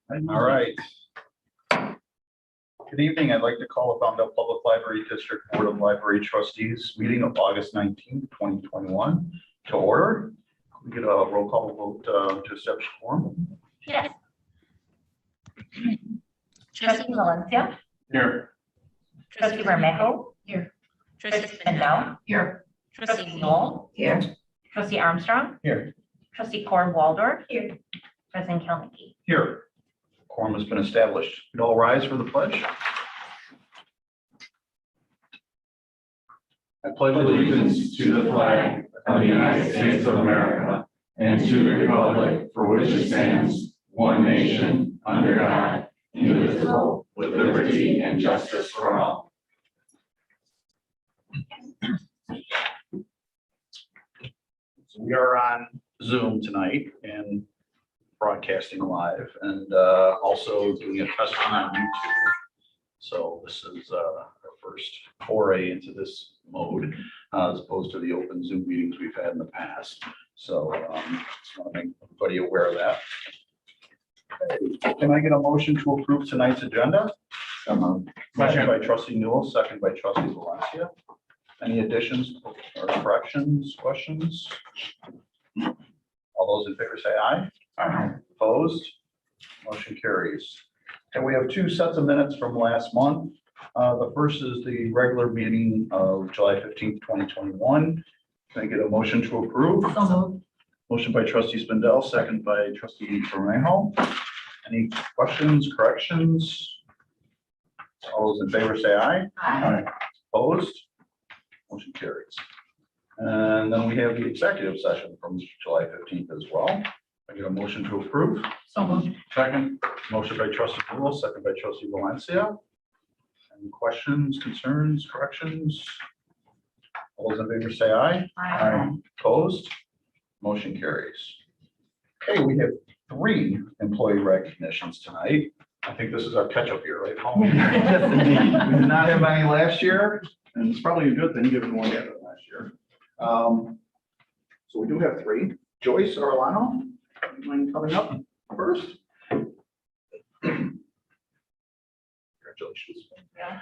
All right. Good evening. I'd like to call the Fountaindale Public Library District Board of Library Trustees meeting of August 19th, 2021 to order. We get a roll call vote to establish quorum. Yes. Trustee Valencia. Here. Trustee Bermejo. Here. Trustee Spindell. Here. Trustee Newell. Here. Trustee Armstrong. Here. Trustee Cord Waldorf. Here. President Kalnicki. Here. Quorum has been established. We'd all rise for the pledge. I pledge allegiance to the flag of the United States of America and to the republic for which it stands, one nation, under God, indivisible, with liberty and justice for all. So we are on Zoom tonight and broadcasting live and also doing a test run on YouTube. So this is our first foray into this mode as opposed to the open Zoom meetings we've had in the past. So just want to make everybody aware of that. Can I get a motion to approve tonight's agenda? Motion by trustee Newell, second by trustee Valencia. Any additions or corrections, questions? All those in favor say aye. Aye. Opposed? Motion carries. And we have two sets of minutes from last month. The first is the regular meeting of July 15th, 2021. Can I get a motion to approve? So moved. Motion by trustee Spindell, second by trustee Bermejo. Any questions, corrections? All those in favor say aye. Aye. Opposed? Motion carries. And then we have the executive session from July 15th as well. I get a motion to approve. So moved. Second. Motion by trustee Newell, second by trustee Valencia. Any questions, concerns, corrections? All those in favor say aye. Aye. Opposed? Motion carries. Okay, we have 3 employee recognitions tonight. I think this is our catch-up year, right, Paul? Yes, indeed. We did not have any last year, and it's probably a good thing given what we had last year. So we do have 3. Joyce Orlano, you mind coming up first? Congratulations. Yeah.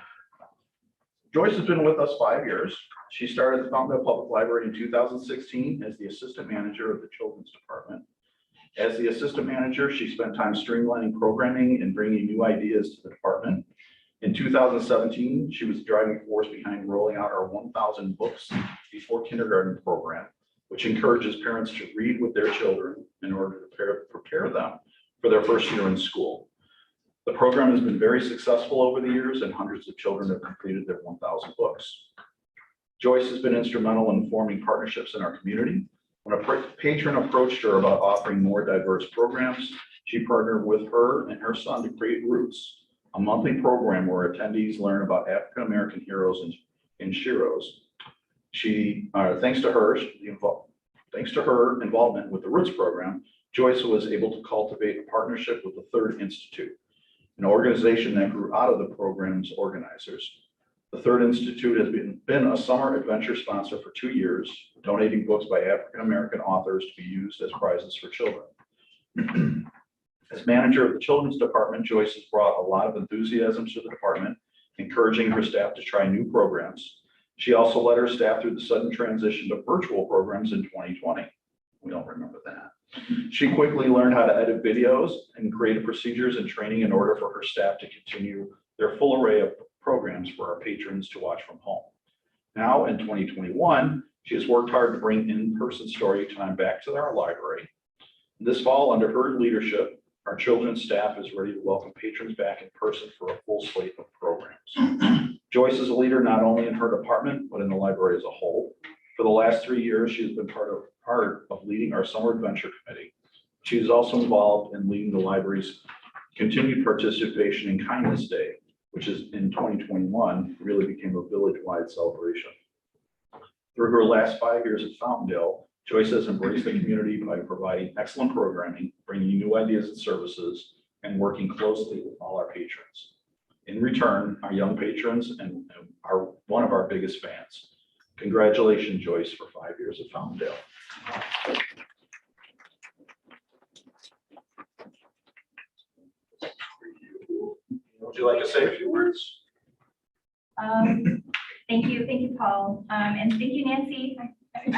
Joyce has been with us 5 years. She started at the Fountaindale Public Library in 2016 as the assistant manager of the children's department. As the assistant manager, she spent time streamlining programming and bringing new ideas to the department. In 2017, she was the driving force behind rolling out our 1,000 books before kindergarten program, which encourages parents to read with their children in order to prepare them for their first year in school. The program has been very successful over the years, and hundreds of children have completed their 1,000 books. Joyce has been instrumental in forming partnerships in our community. When a patron approached her about offering more diverse programs, she partnered with her and her son to create Roots, a monthly program where attendees learn about African-American heroes and sheroes. Thanks to her involvement with the Roots program, Joyce was able to cultivate a partnership with the Third Institute, an organization that grew out of the program's organizers. The Third Institute has been a summer adventure sponsor for 2 years, donating books by African-American authors to be used as prizes for children. As manager of the children's department, Joyce has brought a lot of enthusiasm to the department, encouraging her staff to try new programs. She also led her staff through the sudden transition to virtual programs in 2020. We don't remember that. She quickly learned how to edit videos and created procedures and training in order for her staff to continue their full array of programs for our patrons to watch from home. Now in 2021, she has worked hard to bring in-person story time back to our library. This fall, under her leadership, our children's staff is ready to welcome patrons back in person for a full slate of programs. Joyce is a leader not only in her department, but in the library as a whole. For the last 3 years, she has been part of leading our summer adventure committee. She is also involved in leading the library's continued participation in Kindness Day, which is in 2021 really became a village-wide celebration. Through her last 5 years at Fountaindale, Joyce has embraced the community by providing excellent programming, bringing new ideas and services, and working closely with all our patrons. In return, our young patrons are one of our biggest fans. Congratulations, Joyce, for 5 years at Fountaindale. you like to say a few words? Thank you, Paul, and thank you, Nancy. Thank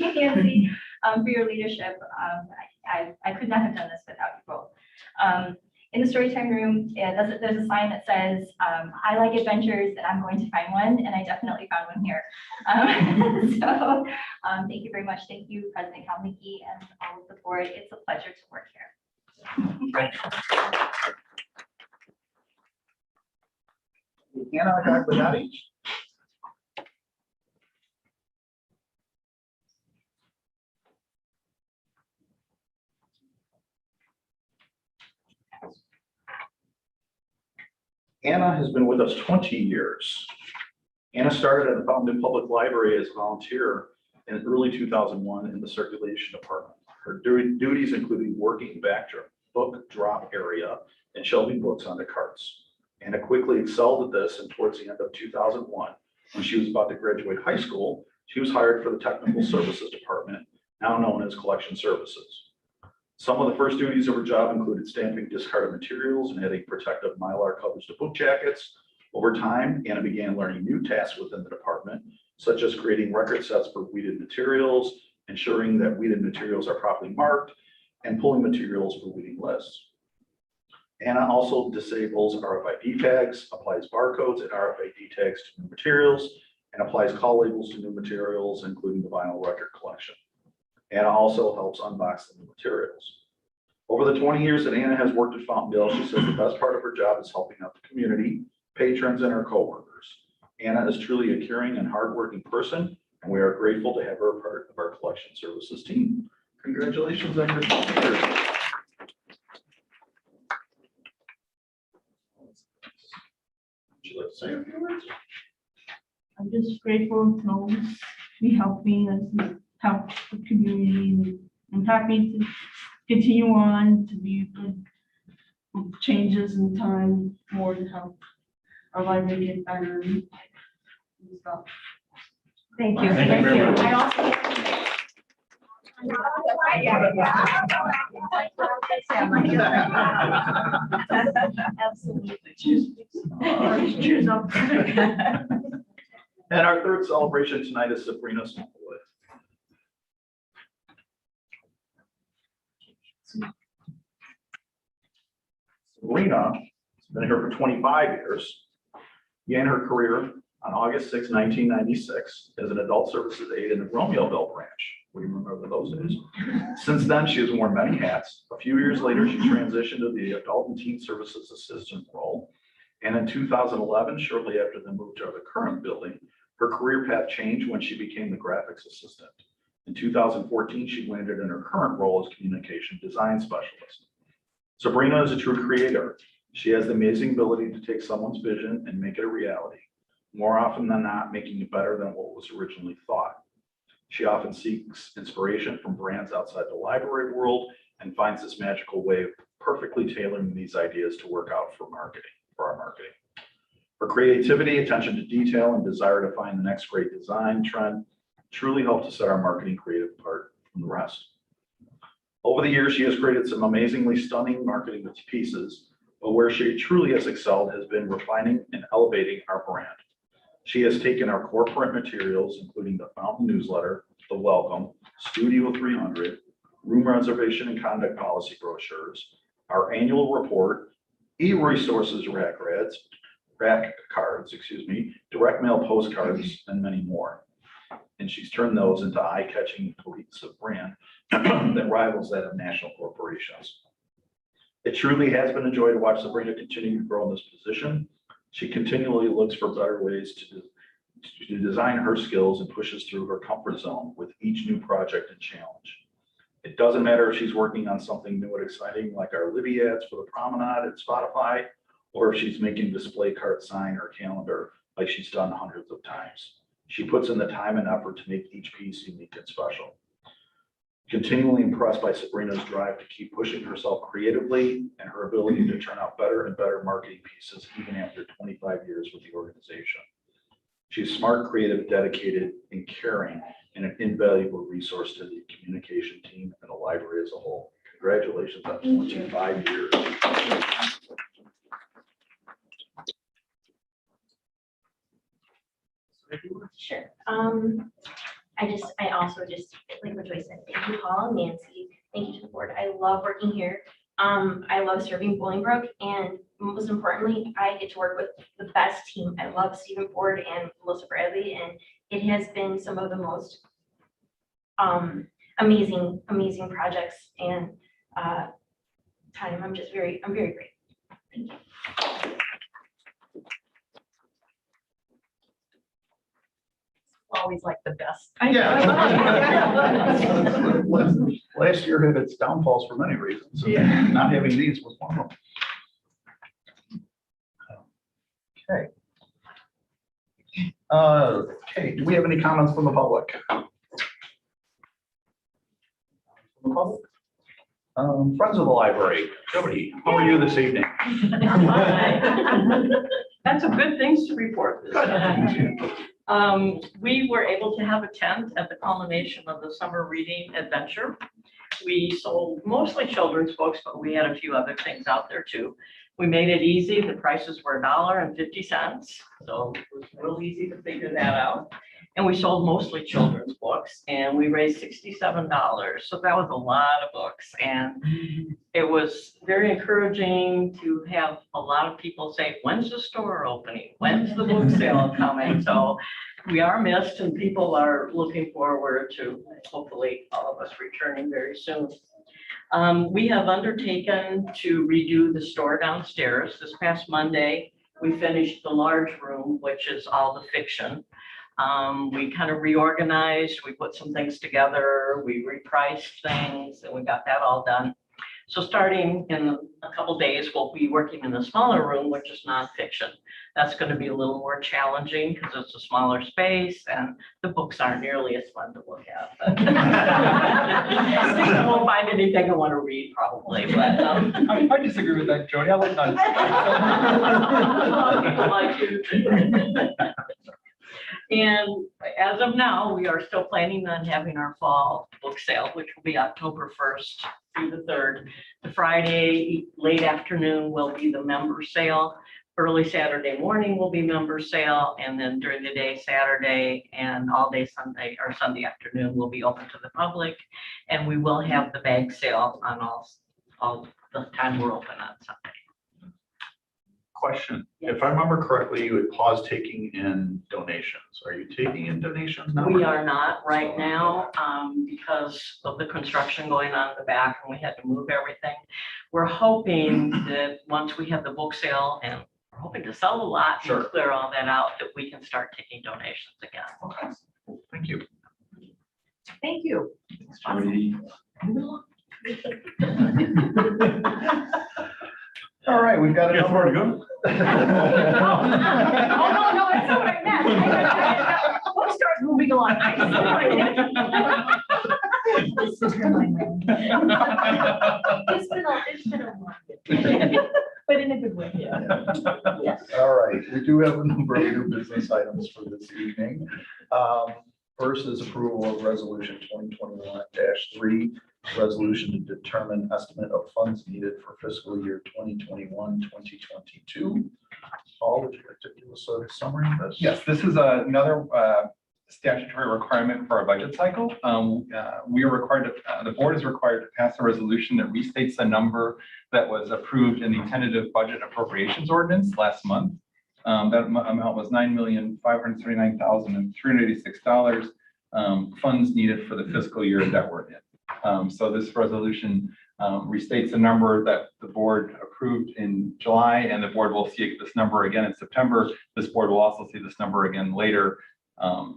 you, Nancy, for your leadership. I could not have done this without you both. In the storytime room, there's a sign that says, I like adventures and I'm going to find one, and I definitely found one here. So thank you very much. Thank you, President Kalmicki and all of the board. It's a pleasure to work here. Anna Gagliardi. Anna has been with us 20 years. Anna started at the Fountaindale Public Library as a volunteer in early 2001 in the circulation department. Her duties included working book drop area and shelving books onto carts. Anna quickly excelled at this, and towards the end of 2001, when she was about to graduate high school, she was hired for the technical services department, now known as collection services. Some of the first duties of her job included stamping discarded materials and adding protective Mylar covers to book jackets. Over time, Anna began learning new tasks within the department, such as creating record sets for weeded materials, ensuring that weeded materials are properly marked, and pulling materials for weeding lists. Anna also disables RFID tags, applies barcodes and RFID tags to new materials, and applies call labels to new materials, including the vinyl record collection. Anna also helps unbox the new materials. Over the 20 years that Anna has worked at Fountaindale, she says the best part of her job is helping out the community, patrons, and her coworkers. Anna is truly a caring and hardworking person, and we are grateful to have her part of our collection services team. Congratulations on your 20 years. Would you like to say a few words? I'm just grateful to be helping us help the community. I'm happy to continue on to be good changes in time more to help our library get better and stuff. Thank you. Thank you very much. I also. Absolutely. Cheers up. And our third celebration tonight is Sabrina Smallwood. Sabrina has been here for 25 years. Began her career on August 6, 1996 as an adult services aide in the Romeoville branch. We remember those days. Since then, she has worn many hats. A few years later, she transitioned to the adult and teen services assistant role. And in 2011, shortly after the move to the current building, her career path changed when she became the graphics assistant. In 2014, she landed in her current role as communication design specialist. Sabrina is a true creator. She has the amazing ability to take someone's vision and make it a reality. More often than not, making it better than what was originally thought. She often seeks inspiration from brands outside the library world and finds this magical way of perfectly tailoring these ideas to work out for our marketing. Her creativity, attention to detail, and desire to find the next great design trend truly help to set our marketing creative apart from the rest. Over the years, she has created some amazingly stunning marketing pieces, but where she truly has excelled has been refining and elevating our brand. She has taken our core print materials, including the Fountain newsletter, the Welcome, Studio 300, room reservation and conduct policy brochures, our annual report, e-resources rack cards, direct mail postcards, and many more. And she's turned those into eye-catching cohesive brand that rivals that of national corporations. It truly has been a joy to watch Sabrina continue to grow in this position. She continually looks for better ways to design her skills and pushes through her comfort zone with each new project and challenge. It doesn't matter if she's working on something new and exciting like our Libby ads for the Promenade at Spotify, or if she's making display cart sign or calendar like she's done hundreds of times. She puts in the time and effort to make each piece unique and special. Continually impressed by Sabrina's drive to keep pushing herself creatively and her ability to turn out better and better marketing pieces even after 25 years with the organization. She's smart, creative, dedicated, and caring, and an invaluable resource to the communication team and the library as a whole. Congratulations on Thank you. 25 years. Sure. I also just, like what Joyce said, thank you, Paul and Nancy. Thank you to the board. I love working here. I love serving Bolingbrook, and most importantly, I get to work with the best team. I love Stephen Ford and Melissa Bradley, and it has been some of the most amazing projects and time. I'm very grateful. Thank you. Always like the best. Yeah. Last year had its downfalls for many reasons. and Not having these was one of them. Okay. Okay, do we have any comments from the public? From the public? Friends of the library, Jody, how are you this evening? That's some good things to report. this time. We were able to have a tent at the culmination of the summer reading adventure. We sold mostly children's books, but we had a few other things out there too. We made it easy. The prices were $1.50, so it was real easy to figure that out. And we sold mostly children's books, and we raised $67. So that was a lot of books, and it was very encouraging to have a lot of people say, "When's the store opening? When's the book sale coming?" So we are missed, and people are looking forward to hopefully all of us returning very soon. We have undertaken to redo the store downstairs. This past Monday, we finished the large room, which is all the fiction. We kind of reorganized, we put some things together, we repriced things, and we got that all done. So starting in a couple days, we'll be working in the smaller room, which is nonfiction. That's going to be a little more challenging because it's a smaller space and the books aren't nearly as fun to look at. But I won't find anything I want to read probably, but I disagree with that, Jody. I like that. people like you. And as of now, we are still planning on having our fall book sale, which will be October 1st through the 3rd. The Friday late afternoon will be the member sale. Early Saturday morning will be member sale. And then during the day, Saturday and all day Sunday or Sunday afternoon will be open to the public. And we will have the bag sale on all the time we're open on Sunday. Question, if I remember correctly, you had paused taking in donations. Are you taking in donations now? We are not right now because of the construction going on in the back and we had to move everything. We're hoping that once we have the book sale and we're hoping to sell a lot Sure. and clear all that out, that we can start taking donations again. Okay, thank you. Thank you. Jody. All right, we've got a Yes, number where to of. go? Oh, no, it's all right now. Bookstore's moving along. It's been a while. But in a good way. Yes. All right, we do have a number of new business items for this evening. First is approval of resolution 2021-3, resolution to determine estimate of funds needed for fiscal year 2021-2022. Paul, would you like to give us a summary of this? Yes, this is another statutory requirement for our budget cycle. We are required to, the board is required to pass a resolution that restates the number that was approved in the tentative budget appropriations ordinance last month. That amount was $9,579,386 funds needed for the fiscal year that we're in. So this resolution restates the number that the board approved in July, and the board will see this number again in September. This board will also see this number again later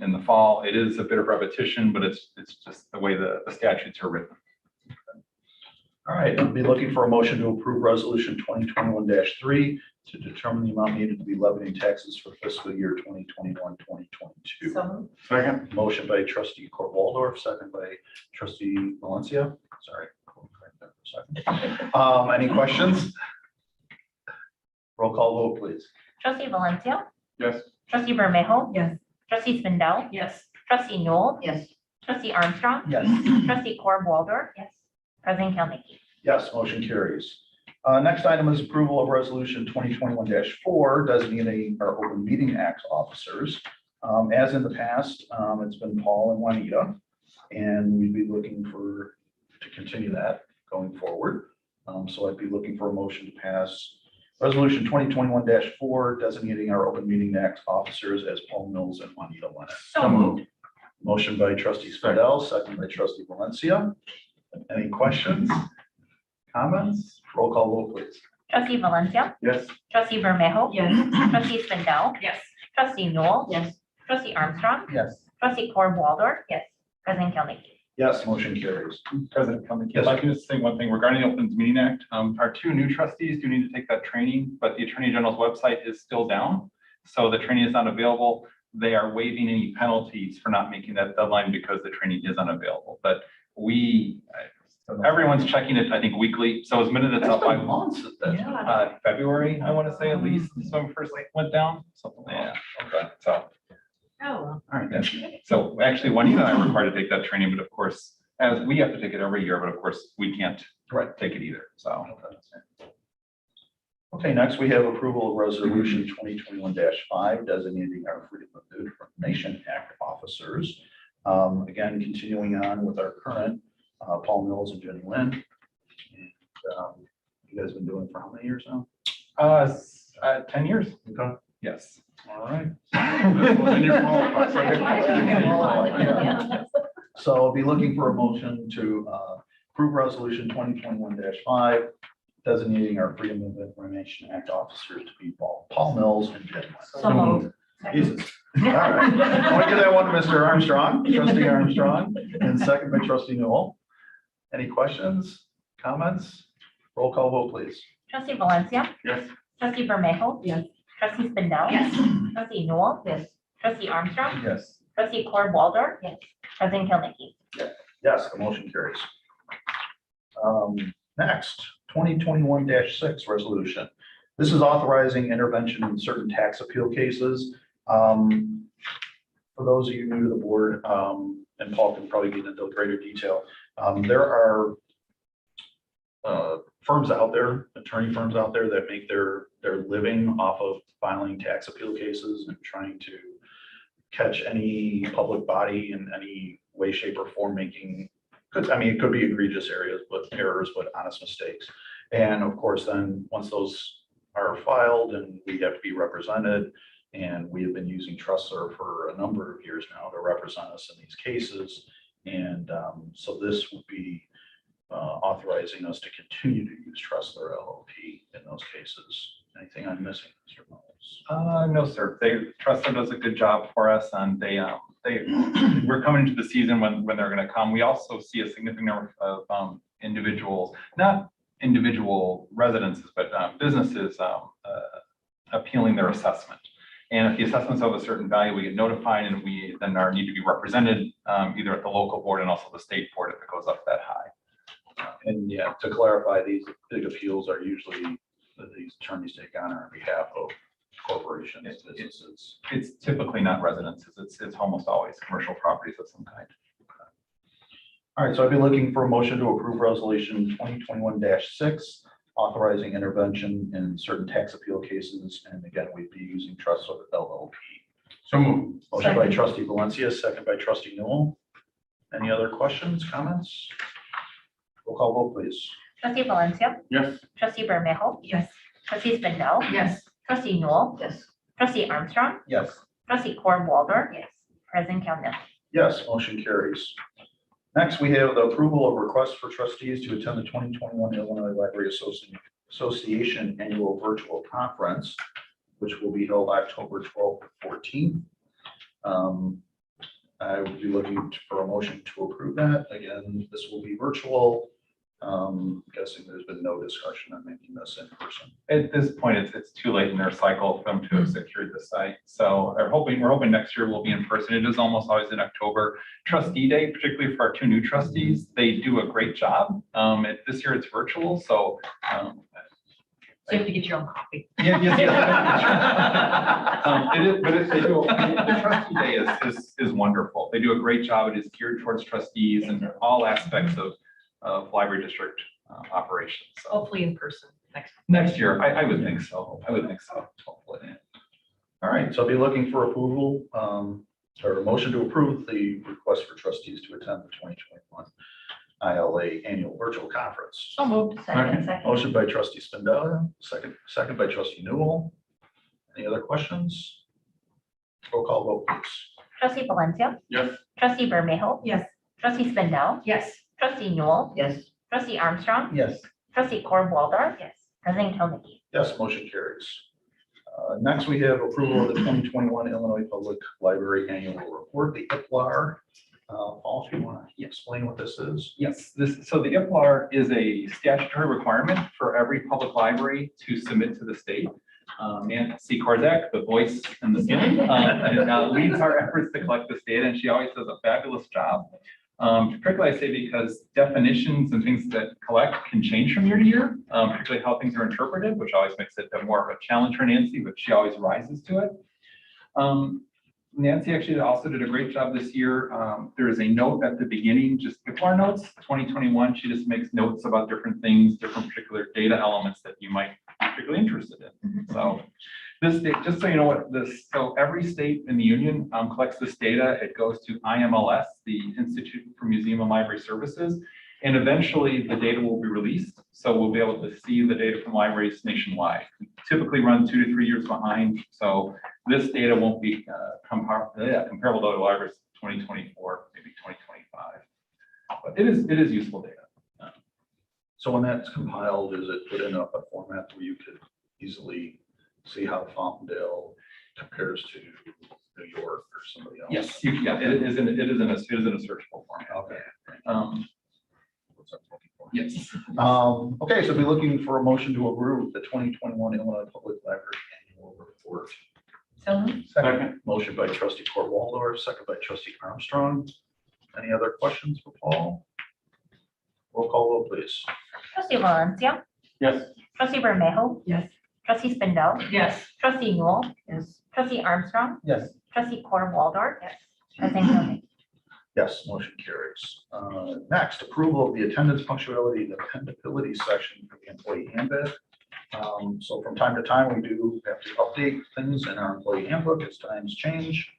in the fall. It is a bit of repetition, but it's just the way the statutes are written. All right, I'll be looking for a motion to approve resolution 2021-3 to determine the amount needed to be levied in taxes for fiscal year 2021-2022. So Second. Motion by trustee Waldorf, second by trustee Valencia. Sorry. Any questions? Roll call vote, please. trustee Valencia, Yes. trustee Bermejo, Yes. trustee Spindell, Yes. trustee Noel, Yes. trustee Armstrong, Yes. trustee Waldorf, Yes. President Kalnicki. Yes, motion carries. Next item is approval of resolution 2021-4 designating our Open Meeting Act officers. As in the past, it's been Paul and Juanita, and we'd be looking to continue that going forward. So I'd be looking for a motion to pass resolution 2021-4 designating our Open Meeting Act officers as Paul Mills and Juanita Lennon. So moved. Motion by trustee Spindell, second by trustee Valencia. Any questions? Comments? Roll call vote, please. Trustee Valencia, Yes. trustee Bermejo. Yes. Trustee Spindell, Yes. trustee Noel, Yes. trustee Armstrong, Yes. trustee Corb Waldorf, yes, President Kilmecky. Yes, motion carries. President Cummings, Yes, if I can just say one thing regarding the Open Meeting Act, our two new trustees do need to take that training, but the Attorney General's website is still down. So the training is not available. They are waiving any penalties for not making that deadline because the training is unavailable. But everyone's checking it, I think, weekly. So as minute it's up by months. February, I want to say at least, is when we first went down. Something, yeah, okay, so. Oh, well. All right, then. So actually, Juanita and I are required to take that training, but of course, as we have to take it every year, but of course, we can't take it either, so. Okay, next we have approval of resolution 2021-5 designating our Freedom of Information Act officers. Again, continuing on with our current Paul Mills and Jenny Lynn. And, you guys been doing it for how many years now? 10 years. Okay. Yes. All right. Well, then you're qualified. So I'll be looking for a motion to approve resolution 2021-5 designating our Freedom of Information Act officers to be Paul Mills and Jenny Lynn. So moved. Jesus. All right. I want to give that one to Mr. Armstrong, trustee Armstrong, and second by trustee Newell. Any questions, comments? Roll call vote, please. Trustee Valencia, Yes. trustee Bermejo. Yes. Trustee Spindell. Yes. Trustee Noel. Yes. Trustee Armstrong, Yes. trustee Corb Waldorf, yes, President Kilmecky. Yes, the motion carries. Next, 2021-6 resolution. This is authorizing intervention in certain tax appeal cases. For those of you new to the board, and Paul can probably get into greater detail, there are firms out there, attorney firms out there that make their living off of filing tax appeal cases and trying to catch any public body in any way, shape, or form making, it could be egregious errors, but honest mistakes. And of course, then once those are filed and we have to be represented, and we have been using TrustServe for a number of years now to represent us in these cases. And so this would be authorizing us to continue to use TrustServe LLP in those cases. Anything I'm missing, Mr. Mills? No, sir. TrustServe does a good job for us, and we're coming into the season when they're going to come. We also see a significant number of individuals, not individual residences, but businesses appealing their assessment. And if the assessments of a certain value, we get notified, and we then need to be represented either at the local board and also the state board if it goes up that high. And yeah, to clarify, these big appeals are usually that these attorneys take on behalf of corporations, businesses. It's typically not residences. It's almost always commercial properties of some kind. All right, so I'd be looking for a motion to approve resolution 2021-6, authorizing intervention in certain tax appeal cases. And again, we'd be using TrustServe LLP. So moved. Motion by trustee Valencia, second by trustee Newell. Any other questions, comments? Roll call vote, please. Trustee Valencia, Yes. trustee Bermejo. Yes. Trustee Spindell. Yes. Trustee Noel. Yes. Trustee Armstrong, Yes. trustee Corb Waldorf, yes, President Kilmecky. Yes, motion carries. Next, we have the approval of requests for trustees to attend the 2021 Illinois Library Association Annual Virtual Conference, which will be held October 12th to 14th. I would be looking for a motion to approve that. Again, this will be virtual. Guessing there's been no discussion on making this in person. At this point, it's too late in their cycle for them to have secured the site. So we're hoping next year will be in person. It is almost always in October. Trustee Day, particularly for our two new trustees, they do a great job. This year it's virtual, so. So you have to get your own copy. Yes. It is, but they do. The trustee day is wonderful. They do a great job. It is geared towards trustees and all aspects of library district operations. So Hopefully in person next. next year, I would think so. I would think so. Hopefully. All right, so I'll be looking for approval, or a motion to approve the request for trustees to attend the 2021 ILA Annual Virtual Conference. So moved. Second. Motion by trustee Spindler, second by trustee Newell. Any other questions? Roll call vote, please. Trustee Valencia. Yes. Trustee Bermejo. Yes. Trustee Spindell. Yes. Trustee Newell. Yes. Trustee Armstrong. Yes. Trustee Corr Waldorf. Yes. President Kilmeke. Yes, motion carries. Next, we have approval of the 2021 Illinois Public Library Annual Report, the IPLAR. Paul, if you want to explain what this is. Yes, so the IPLAR is a statutory requirement for every public library to submit to the state. Nancy Korzak, the voice and the skin, leads our efforts to collect this data, and she always does a fabulous job. Particularly I say because definitions and things that collect can change from year to year, particularly how things are interpreted, which always makes it more of a challenge for Nancy, but she always rises to it. Nancy actually also did a great job this year. There is a note at the beginning, just before notes, 2021. She just makes notes about different things, different particular data elements that you might be particularly interested in. So this data, just so you know what this, so every state in the union collects this data. It goes to IMLS, the Institute for Museum and Library Services, and eventually the data will be released. So we'll be able to see the data from libraries nationwide. We typically run 2 to 3 years behind. So this data won't be comparable to other libraries 2024, maybe 2025. But it is useful data. So when that's compiled, is it put in a format where you could easily see how Fountaindale compares to New York or somebody else? Yes, it is in a searchable format. Okay. What's that looking for? Yes. Okay, so be looking for a motion to approve the 2021 Illinois Public Library Annual Report. So moved. Second. Motion by trustee Corr Waldorf, second by trustee Armstrong. Any other questions for Paul? Roll call vote, please. Trustee Valencia. Yes. Trustee Bermejo. Yes. Trustee Spindell. Yes. Trustee Newell. Yes. Trustee Armstrong. Yes. Trustee Corr Waldorf. Yes. President Kilmeke. Yes, motion carries. Next, approval of the attendance, punctuality, and dependability section for the employee handbook. So from time to time, we do have to update things in our employee handbook as times change.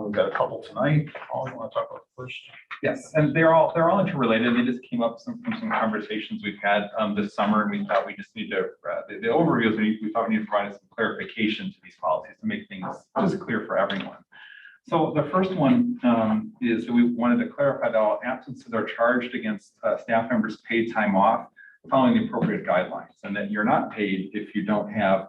We've got a couple tonight. Paul, you want to talk about the first? Yes, and they're all interrelated. They just came up from some conversations we've had this summer, and we thought we just need to, the overview is we thought we need to provide some clarification to these policies to make things just clear for everyone. So the first one is that we wanted to clarify that all absences are charged against staff members' paid time off following the appropriate guidelines, and that you're not paid if you don't have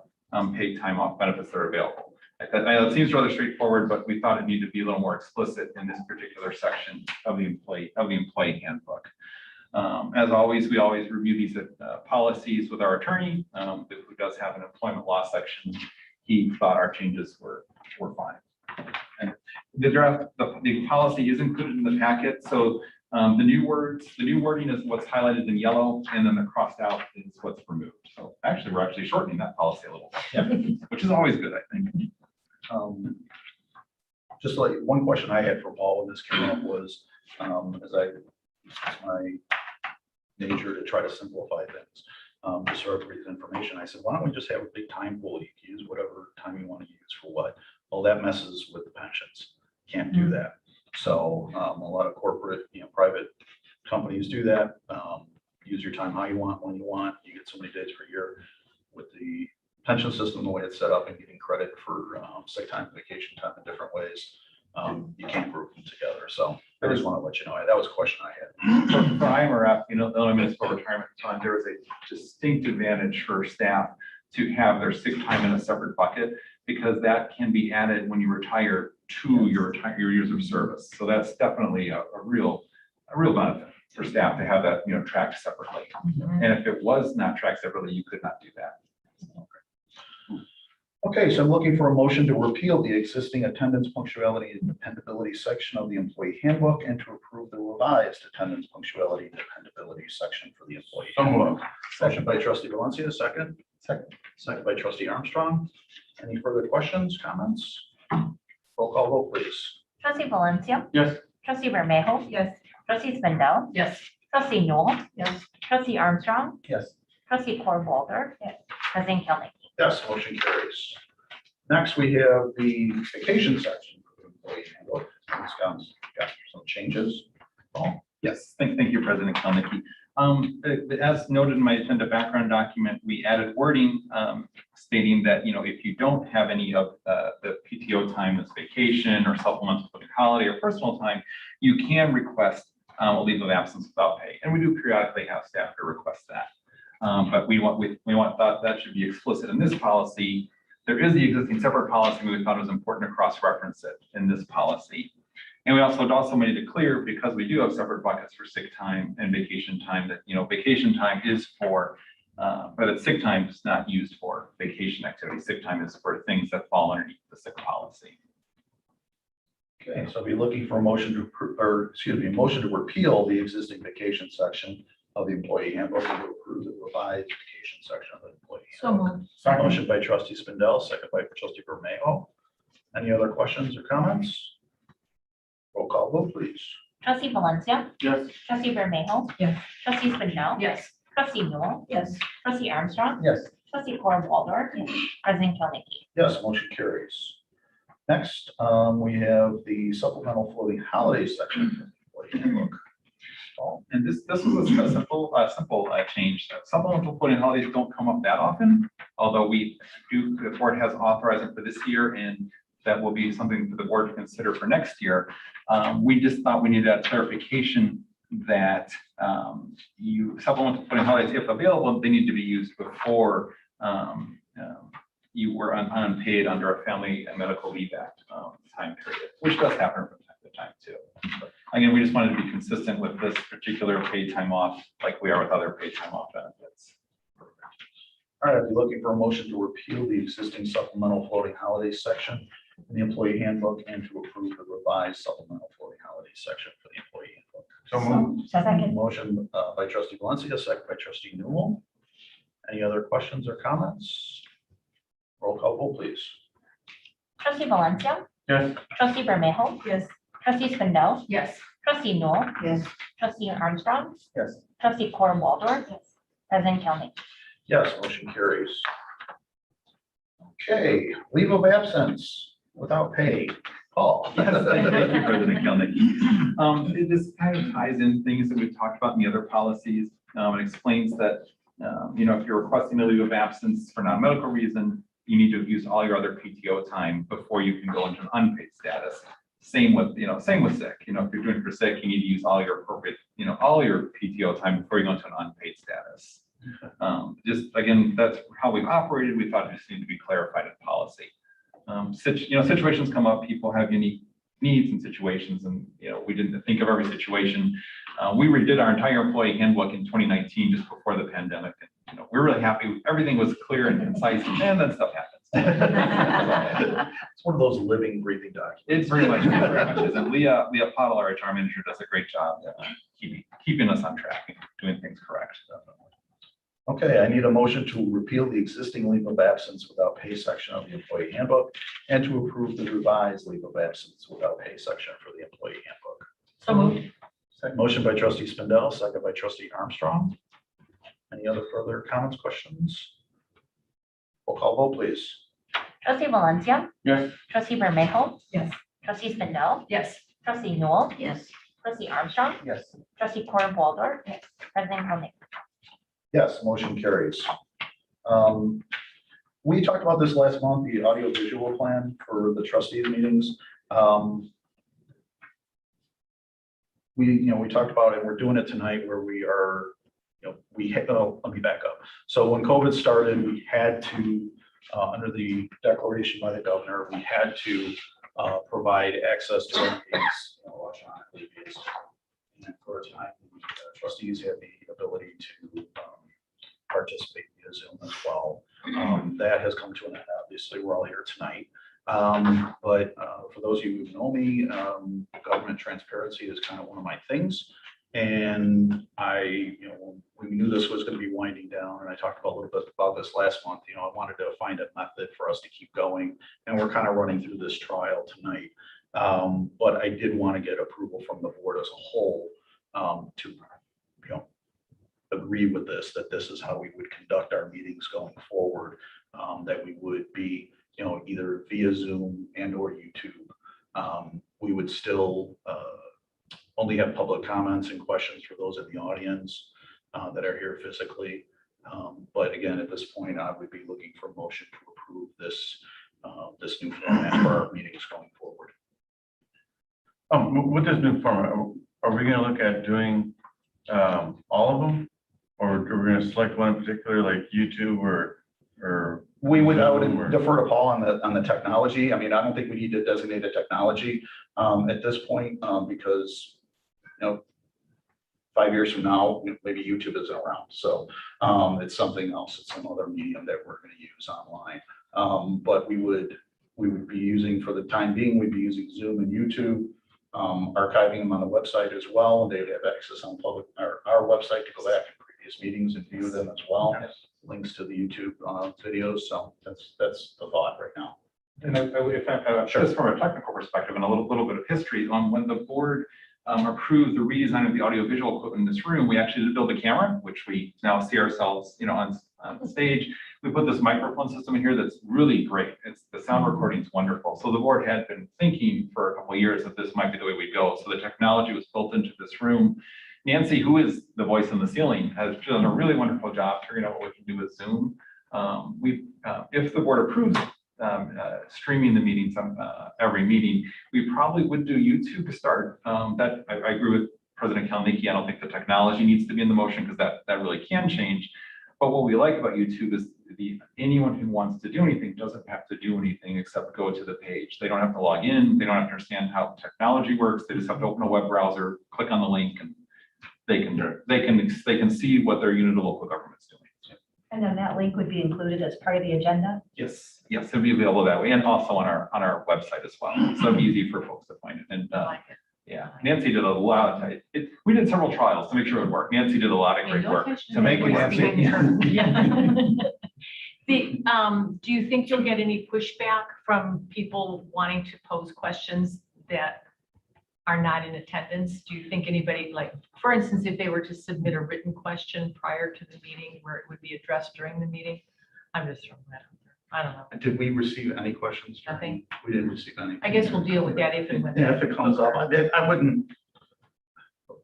paid time off benefits that are available. It seems rather straightforward, but we thought it needed to be a little more explicit in this particular section of the employee handbook. As always, we always review these policies with our attorney, who does have an employment law section. He thought our changes were fine. And the draft, the policy is included in the packet. So the new wording is what's highlighted in yellow, and then the crossed out is what's removed. So actually, we're actually shortening that policy a little bit, which is always good, I think. Just like one question I had for Paul when this came up was, as my nature to try to simplify things, just sort of brief information. I said, why don't we just have a big time pool? You can use whatever time you want to use for what. Well, that messes with the pensions. Can't do that. So a lot of corporate, private companies do that. Use your time how you want, when you want. You get so many days per year. With the pension system, the way it's set up and getting credit for sick time, vacation time in different ways, you can't group them together. So I just want to let you know, that was a question I had. For IMRF, the Illinois Municipal Retirement Fund, there is a distinct advantage for staff to have their sick time in a separate bucket, because that can be added when you retire to your years of service. So that's definitely a real benefit for staff to have that, tracked separately. And if it was not tracked separately, you could not do that. Okay, so I'm looking for a motion to repeal the existing attendance, punctuality, and dependability section of the employee handbook and to approve the revised attendance, punctuality, and dependability section for the employee handbook. Motion by trustee Valencia, second. Second by trustee Armstrong. Any further questions, comments? Roll call vote, please. Trustee Valencia. Yes. Trustee Bermejo. Yes. Trustee Spindell. Yes. Trustee Newell. Yes. Trustee Armstrong, Yes. trustee Cornwalder. Yes. President Killing. Yes, motion carries. Next, we have the vacation section. For the employee handbook. It's got some changes. Paul? Yes, thank you, President Kalnicki. As noted in my agenda background document, we added wording stating that, if you don't have any of the PTO time as vacation or supplemental public holiday or personal time, you can request a leave of absence without pay. And we do periodically have staff to request that. But we thought that should be explicit in this policy. There is the existing separate policy, and we thought it was important to cross-reference it in this policy. And we also made it clear, because we do have separate buckets for sick time and vacation time, that, vacation time is for, but that sick time is not used for vacation activity. Sick time is for things that fall underneath the sick policy. Okay, so I'll be looking for a motion a motion to repeal the existing vacation section of the employee handbook and to approve the revised vacation section of the employee So handbook. moved. Motion by trustee Spindell, second by trustee Bermejo. Any other questions or comments? Roll call vote, please. Trustee Valencia, Yes. trustee Bermejo. Yes. Trustee Spindell. Yes. Trustee Newell. Yes. Trustee Armstrong. Yes. Trustee Cornwalder. President Killing. Yes, motion carries. Next, we have the supplemental floating holiday section of the employee handbook. Paul? And this was a simple change. Supplemental floating holidays don't come up that often, although the board has authorized it for this year, and that will be something for the board to consider for next year. We just thought we needed that clarification that supplemental floating holidays, if available, they need to be used before you were unpaid under a Family and Medical Leave Act time period, which does happen from time to time too. But again, we just wanted to be consistent with this particular paid time off, like we are with other paid time off benefits. All right, I'll be looking for a motion to repeal the existing supplemental floating holiday section in the employee handbook and to approve the revised supplemental floating holiday section for the employee handbook. So moved. Second. Motion by trustee Valencia, second by trustee Newell. Any other questions or comments? Roll call vote, please. Trustee Valencia, Yes. trustee Bermejo. Yes. Trustee Spindell. Yes. Trustee Newell. Yes. Trustee Armstrong. Yes. Trustee Cornwalder. President Killing. Yes, motion carries. Okay, leave of absence without pay. Paul? Yes, thank you, President Kalnicki. It just kind of ties in things that we've talked about in the other policies. It explains that, if you're requesting a leave of absence for non-medical reason, you need to use all your other PTO time before you can go into an unpaid status. Same with sick. If you're doing for sick, you need to use all your appropriate, all your PTO time before you go into an unpaid status. Just again, that's how we've operated. We thought it just needed to be clarified in policy. Situations come up, people have unique needs and situations, and we didn't think of every situation. We redid our entire employee handbook in 2019, just before the pandemic. And, we're really happy. Everything was clear and concise, and then stuff happens. It's one of those living, breathing documents. It's very much is. And Leah Pottle, our HR manager, does a great job keeping us on track and doing things correct. Okay, I need a motion to repeal the existing leave of absence without pay section of the employee handbook and to approve the revised leave of absence without pay section for the employee handbook. So moved. Motion by trustee Spindell, second by trustee Armstrong. Any other further comments, questions? Roll call vote, please. Trustee Valencia. Yes. Trustee Bermejo. Yes. Trustee Spindell. Yes. Trustee Newell. Yes. Trustee Armstrong. Yes. Trustee Cornwalder. President Killing. Yes, motion carries. We talked about this last month, the audio visual plan for the trustees meetings. We talked about it, we're doing it tonight where we are, let me back up. So when COVID started, we had to, under the declaration by the governor, we had to provide access to our meetings electronically. And for a time, trustees had the ability to participate via Zoom as well. That has come to an end. Obviously, we're all here tonight. But for those of you who know me, government transparency is kind of one of my things. And we knew this was going to be winding down, and I talked a little bit about this last month. I wanted to find a method for us to keep going, and we're kind of running through this trial tonight. But I did want to get approval from the board as a whole to agree with this, that this is how we would conduct our meetings going forward, that we would be, either via Zoom and or YouTube. We would still only have public comments and questions for those in the audience that are here physically. But again, at this point, I would be looking for a motion to approve this new format for our meetings going forward. With this new format, are we gonna look at doing all of them? Or are we gonna select one in particular, like YouTube or? I would defer to Paul on the technology. I mean, I don't think we need to designate a technology at this point, because, 5 years from now, maybe YouTube isn't around. So it's something else. It's some other medium that we're going to use online. But we would be using, for the time being, we'd be using Zoom and YouTube, archiving them on the website as well. And they would have access on our website to go back in previous meetings and view them as well. Links to the YouTube videos. So that's the thought right now. And just from a technical perspective and a little bit of history, when the board approved the redesign of the audiovisual equipment in this room, we actually did build a camera, which we now see ourselves, on stage. We put this microphone system in here that's really great. The sound recording is wonderful. So the board had been thinking for a couple of years that this might be the way we go. So the technology was built into this room. Nancy, who is the voice in the ceiling, has done a really wonderful job figuring out what we can do with Zoom. If the board approves streaming the meetings every meeting, we probably would do YouTube to start. That I agree with President Kalnicki. I don't think the technology needs to be in the motion because that really can change. But what we like about YouTube is anyone who wants to do anything doesn't have to do anything except go to the page. They don't have to log in. They don't have to understand how technology works. They just have to open a web browser, click on the link, and they can see what their unit of local government's doing. And then that link would be included as part of the agenda? Yes, it'll be available that way, and also on our website as well. So it'll be easy for folks to find it. And yeah, Nancy did a lot. We did several trials to make sure it would work. Nancy did a lot of great work to make it. Do you think you'll get any pushback from people wanting to pose questions that are not in attendance? Do you think anybody, like, for instance, if they were to submit a written question prior to the meeting where it would be addressed during the meeting? I'm just throwing that out there. I don't know. Did we receive any questions? Nothing. We didn't receive any. I guess we'll deal with that if and when. Yeah, if it comes up, I wouldn't.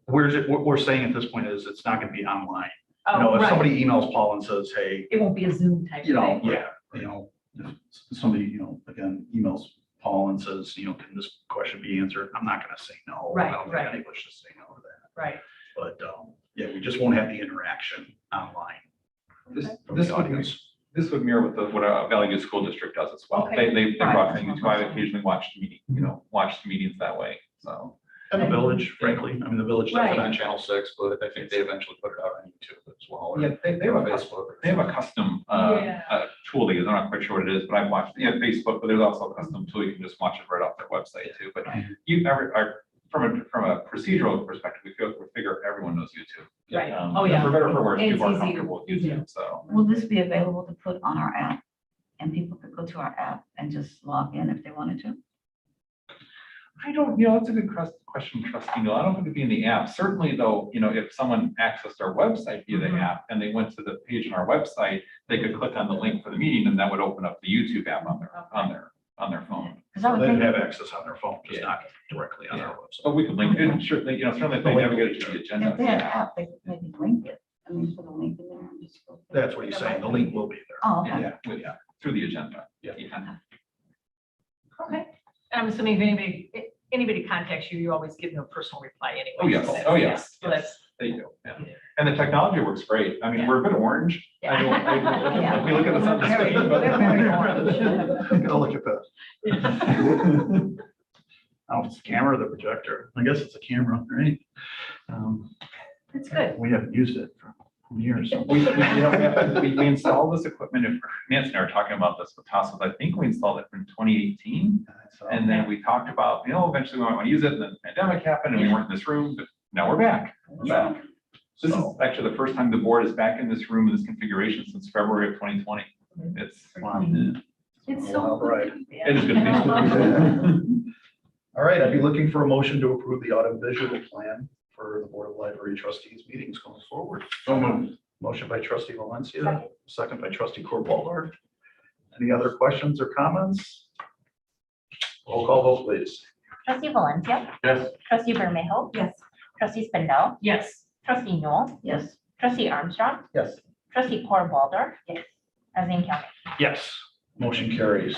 What we're saying at this point is it's not going to be online. Oh, If right. somebody emails Paul and says, hey, It won't be a Zoom type thing. if somebody, again, emails Paul and says, can this question be answered? I'm not going to say no. Right, I don't think right. anybody should say no to that. Right. But yeah, we just won't have the interaction online. From the audience. This would mirror what a Valley View School District does as well. Okay. They brought things to. I occasionally watched the meetings that way. So. And the village, frankly, I mean, the village does Right. it on Channel 6, but I think they eventually put it out on YouTube as well. or Yeah, they have a Facebook. They have a custom tool they use. I'm not quite sure what it is, but I've watched Facebook, but there's also a custom tool. You can just watch it right off their website too. But from a procedural perspective, we figure everyone knows YouTube. Right. Oh, yeah. For better or for worse, And it's people are easy to- comfortable with YouTube, so. Will this be available to put on our app? And people could go to our app and just log in if they wanted to? I don't, that's a good question, Trustee Neal. I don't think it'd be in the app. Certainly though, if someone accessed our website via the app and they went to the page on our website, they could click on the link for the meeting and that would open up the YouTube app on their phone. Because I would They'd think, have access on their phone, just not directly on our website. But we could link it, certainly if they navigate it to the agenda. if they had an app, they could maybe link it. I mean, put a link in there and just go. That's what he's saying. The link will be there. Oh, okay. Yeah, through the agenda. Yeah. Okay. And I'm assuming if anybody contacts you, you always give them a personal reply anyway. Oh, yes. So Oh, yes. So that's. There you go. Yeah. And the technology works great. I mean, we're a bit orange. Yeah. We look at this on the screen, but. Go look at that. Oh, it's the camera or the projector? I guess it's a camera, right? That's good. We haven't used it for years. So. We installed this equipment. If Nancy and I were talking about this with Tassos, I think we installed it in 2018. And then we talked about, eventually we might want to use it. And then the pandemic happened and we weren't in this room, but now we're back. This is actually the first time the board is back in this room in this configuration since February of 2020. It's It's so Right. good. It is good to be. All right, I'd be looking for a motion to approve the audiovisual plan for the Board of Library Trustees meetings going forward? So moved. Motion by trustee Valencia, second by trustee Corr. Any other questions or comments? Roll call vote, please. Trustee Valencia. Yes. Trustee Bermejo. Yes. Trustee Spindle. Yes. Trustee Noel. Yes. Trustee Armstrong. Yes. Trustee Corr. Yes. President Kelly. Yes, motion carries.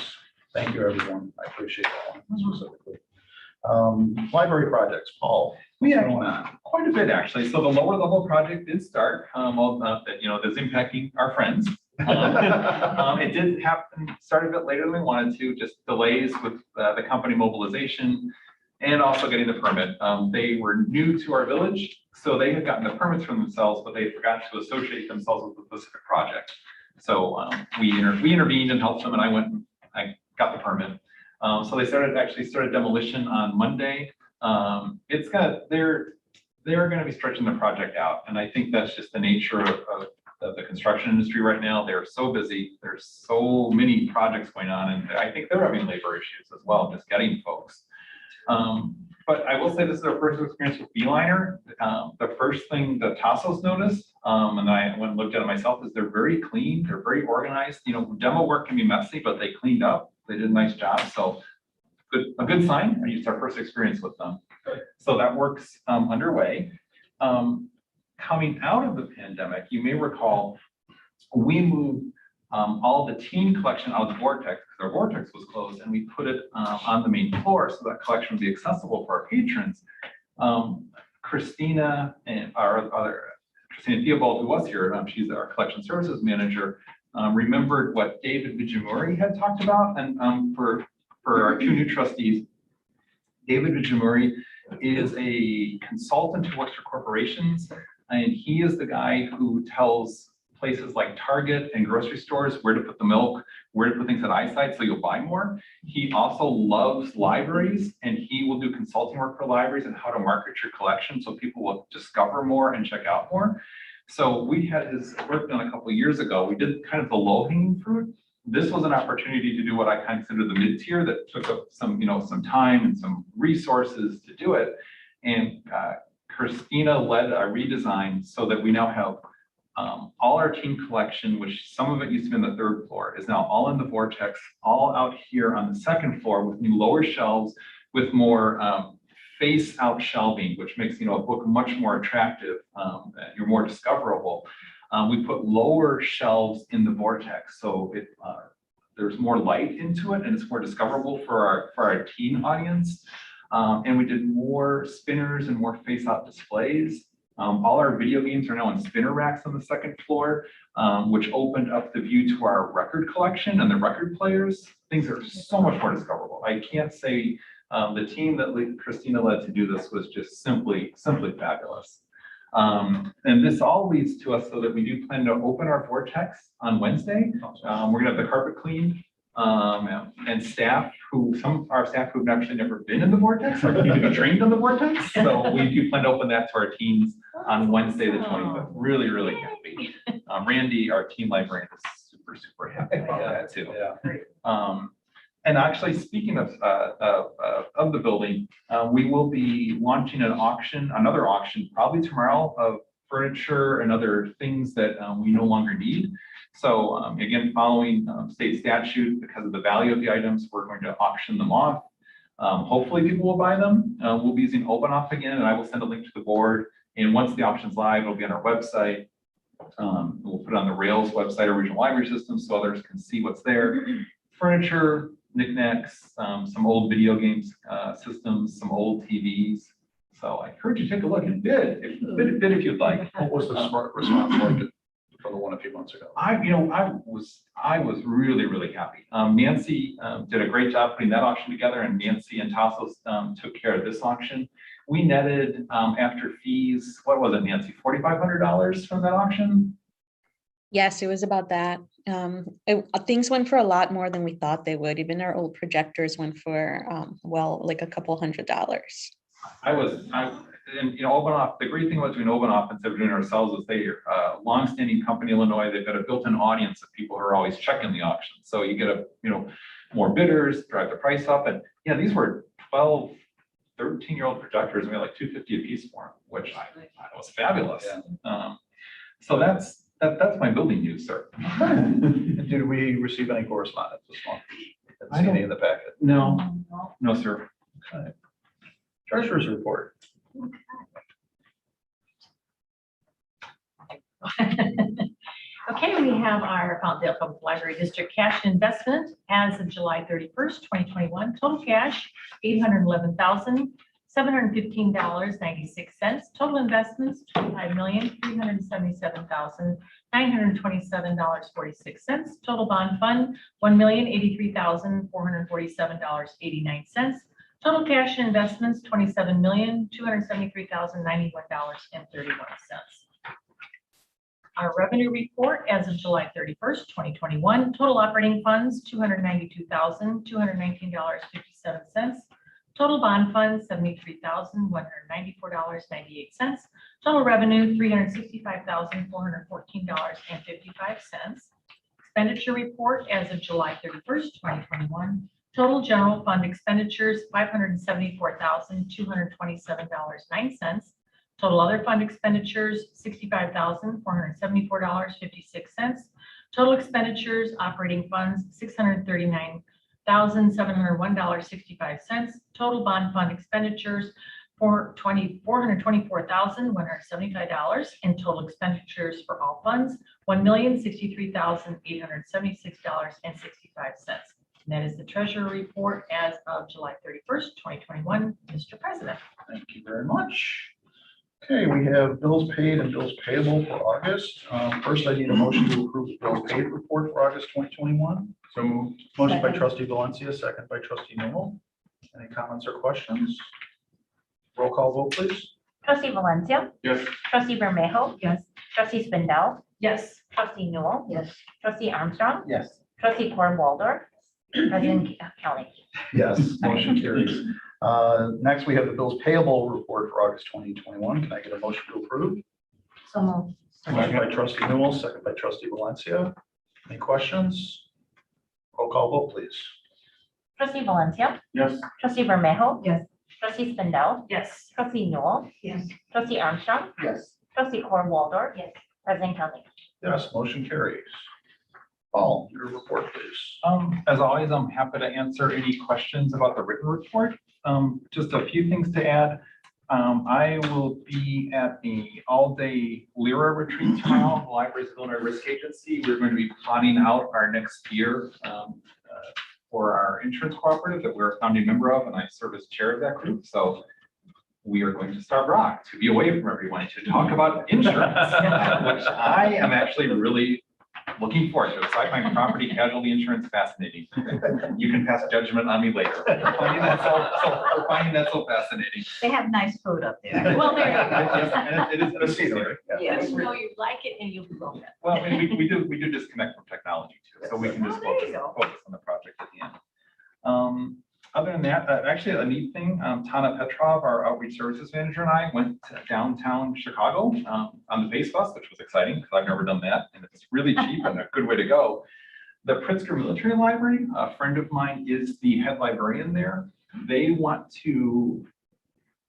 Thank you, everyone. I appreciate that one specifically. Library projects, Paul. We had Going on. quite a bit, actually. So the lower level project did start, all that, that's impacting our friends. It did happen, start a bit later than we wanted to, just delays with the company mobilization and also getting the permit. They were new to our village, so they had gotten the permits from themselves, but they forgot to associate themselves with the specific project. So we intervened and helped them, and I got the permit. So they started demolition on Monday. They're going to be stretching the project out, and I think that's just the nature of the construction industry right now. They're so busy. There's so many projects going on, and I think they're having labor issues as well, just getting folks. But I will say this is our first experience with Beeliner. The first thing that Tassos noticed, and I went and looked at it myself, is they're very clean. They're very organized. Demo work can be messy, but they cleaned up. They did a nice job. So a good sign. And it's our first experience with them. So that work's underway. Coming out of the pandemic, you may recall, we moved all the teen collection out of the Vortex because our Vortex was closed, and we put it on the main floor so that collection would be accessible for our patrons. Christina and our other Christina Theobald, who was here, she's our collection services manager, remembered what David Vijamuri had talked about, and for our two new trustees, David Vijamuri is a consultant who works for corporations, and he is the guy who tells places like Target and grocery stores where to put the milk, where to put things at eyesight so you'll buy more. He also loves libraries, and he will do consulting work for libraries and how to market your collection so people will discover more and check out more. So we had his work done a couple of years ago. We did kind of the low-hanging fruit. This was an opportunity to do what I consider the mid-tier that took up some time and some resources to do it. And Christina led a redesign so that we now have all our teen collection, which some of it used to be on the third floor, is now all in the Vortex, all out here on the second floor with new lower shelves with more face out shelving, which makes a book much more attractive. You're more discoverable. We put lower shelves in the Vortex, so there's more light into it and it's more discoverable for our teen audience. And we did more spinners and more face out displays. All our video games are now in spinner racks on the second floor, which opened up the view to our record collection and the record players. Things are so much more discoverable. I can't say the team that Christina led to do this was just simply fabulous. And this all leads to us so that we do plan to open our Vortex on Wednesday. We're gonna have the carpet cleaned, and some of our staff who've actually never been in the Vortex are need to be trained on the Vortex. So we do plan to open that to our teens on Wednesday, the 25th. Really, really happy. Randy, our teen librarian, is super happy about that too. Yeah. And actually, speaking of the building, we will be launching another auction, probably tomorrow, of furniture and other things that we no longer need. So again, following state statute, because of the value of the items, we're going to auction them off. Hopefully people will buy them. We'll be using OpenOff again, and I will send a link to the board. And once the auction's live, it'll be on our website. We'll put it on the Rails website, our regional library system, so others can see what's there. Furniture, knickknacks, some old video games systems, some old TVs. So I encourage you to take a look and bid if you'd like. What was the smart response like for the one a few months ago? I was really happy. Nancy did a great job putting that auction together, and Nancy and Tassos took care of this auction. We netted after fees, what was it, Nancy, $4,500 from that auction? Yes, it was about that. Things went for a lot more than we thought they would. Even our old projectors went for, like a couple $100. And OpenOff, the great thing about doing OpenOff instead of doing it ourselves is they're a longstanding company in Illinois. They've got a built-in audience of people who are always checking the auction. So you get more bidders, drive the price up. And yeah, these were 13-year-old projectors, and we had like $250 a piece for them, which I thought was fabulous. So that's my building news, sir. Did we receive any correspondence this month? I Didn't don't- see any in the packet. No, no, sir. Okay. Treasurer's report. Okay, we have our Fountaindale Public Library District cash investment as of July 31st, 2021. Total cash, $811,715.96. Total investments, $25,377,927.46. Total bond fund, $1,083,447.89. Total cash and investments, $27,273,091.31. Our revenue report as of July 31st, 2021, total operating funds, $292,219.57. Total bond funds, $73,194.98. Total revenue, $365,414.55. Expenditure report as of July 31st, 2021. Total general fund expenditures, $574,227.09. Total other fund expenditures, $65,474.56. Total expenditures, operating funds, $639,701.65. Total bond fund expenditures for $424,175, and total expenditures for all funds, $1,063,876.65. And that is the treasurer report as of July 31st, 2021. Mr. President. Thank you very much. Okay, we have bills paid and bills payable for August. First, I need a motion to approve the bills paid report for August 2021. So moved. Motion by trustee Valencia, second by trustee Newell. Any comments or questions? Roll call vote, please. Trustee Valencia. Yes. Trustee Bermejo. Yes. Trustee Spindell. Yes. Trustee Newell. Yes. Trustee Armstrong. Yes. Trustee Waldorf. President Kelly. Yes, motion carries. Next, we have the bills payable report for August 2021. Can I get a motion to approve? So moved. Motion by trustee Newell, second by trustee Valencia. Any questions? Roll call vote, please. Trustee Valencia. Yes. Trustee Bermejo. Yes. Trustee Spindell. Yes. Trustee Newell. Yes. Trustee Armstrong. Yes. Trustee Waldorf. Yes. President Kelly. Yes, motion carries. Paul, your report, please. As always, I'm happy to answer any questions about the written report. Just a few things to add. I will be at the all-day LIRA retreat tomorrow, the Libraries of Illinois Risk Agency. We're going to be plotting out our next year for our insurance cooperative that we're a founding member of, and I serve as chair of that group. So we are going to start rock to be away from everyone to talk about insurance, which I am actually really looking forward to. So I find property casualty insurance fascinating. You can pass judgment on me later. We're finding that so fascinating. They have nice food up there. Well, there you go. And it is The scenery. Yes. You know you like it and you love it. Well, and we do disconnect from technology too, so we can just Oh, there you focus on the project at the end. Other than that, actually a neat thing, Tana Petrov, our outreach services manager, and I went to downtown Chicago on the Pace Bus, which was exciting because I've never done that, and it's really cheap and a good way to go. The Pritzker Military Library, a friend of mine is the head librarian there. They want to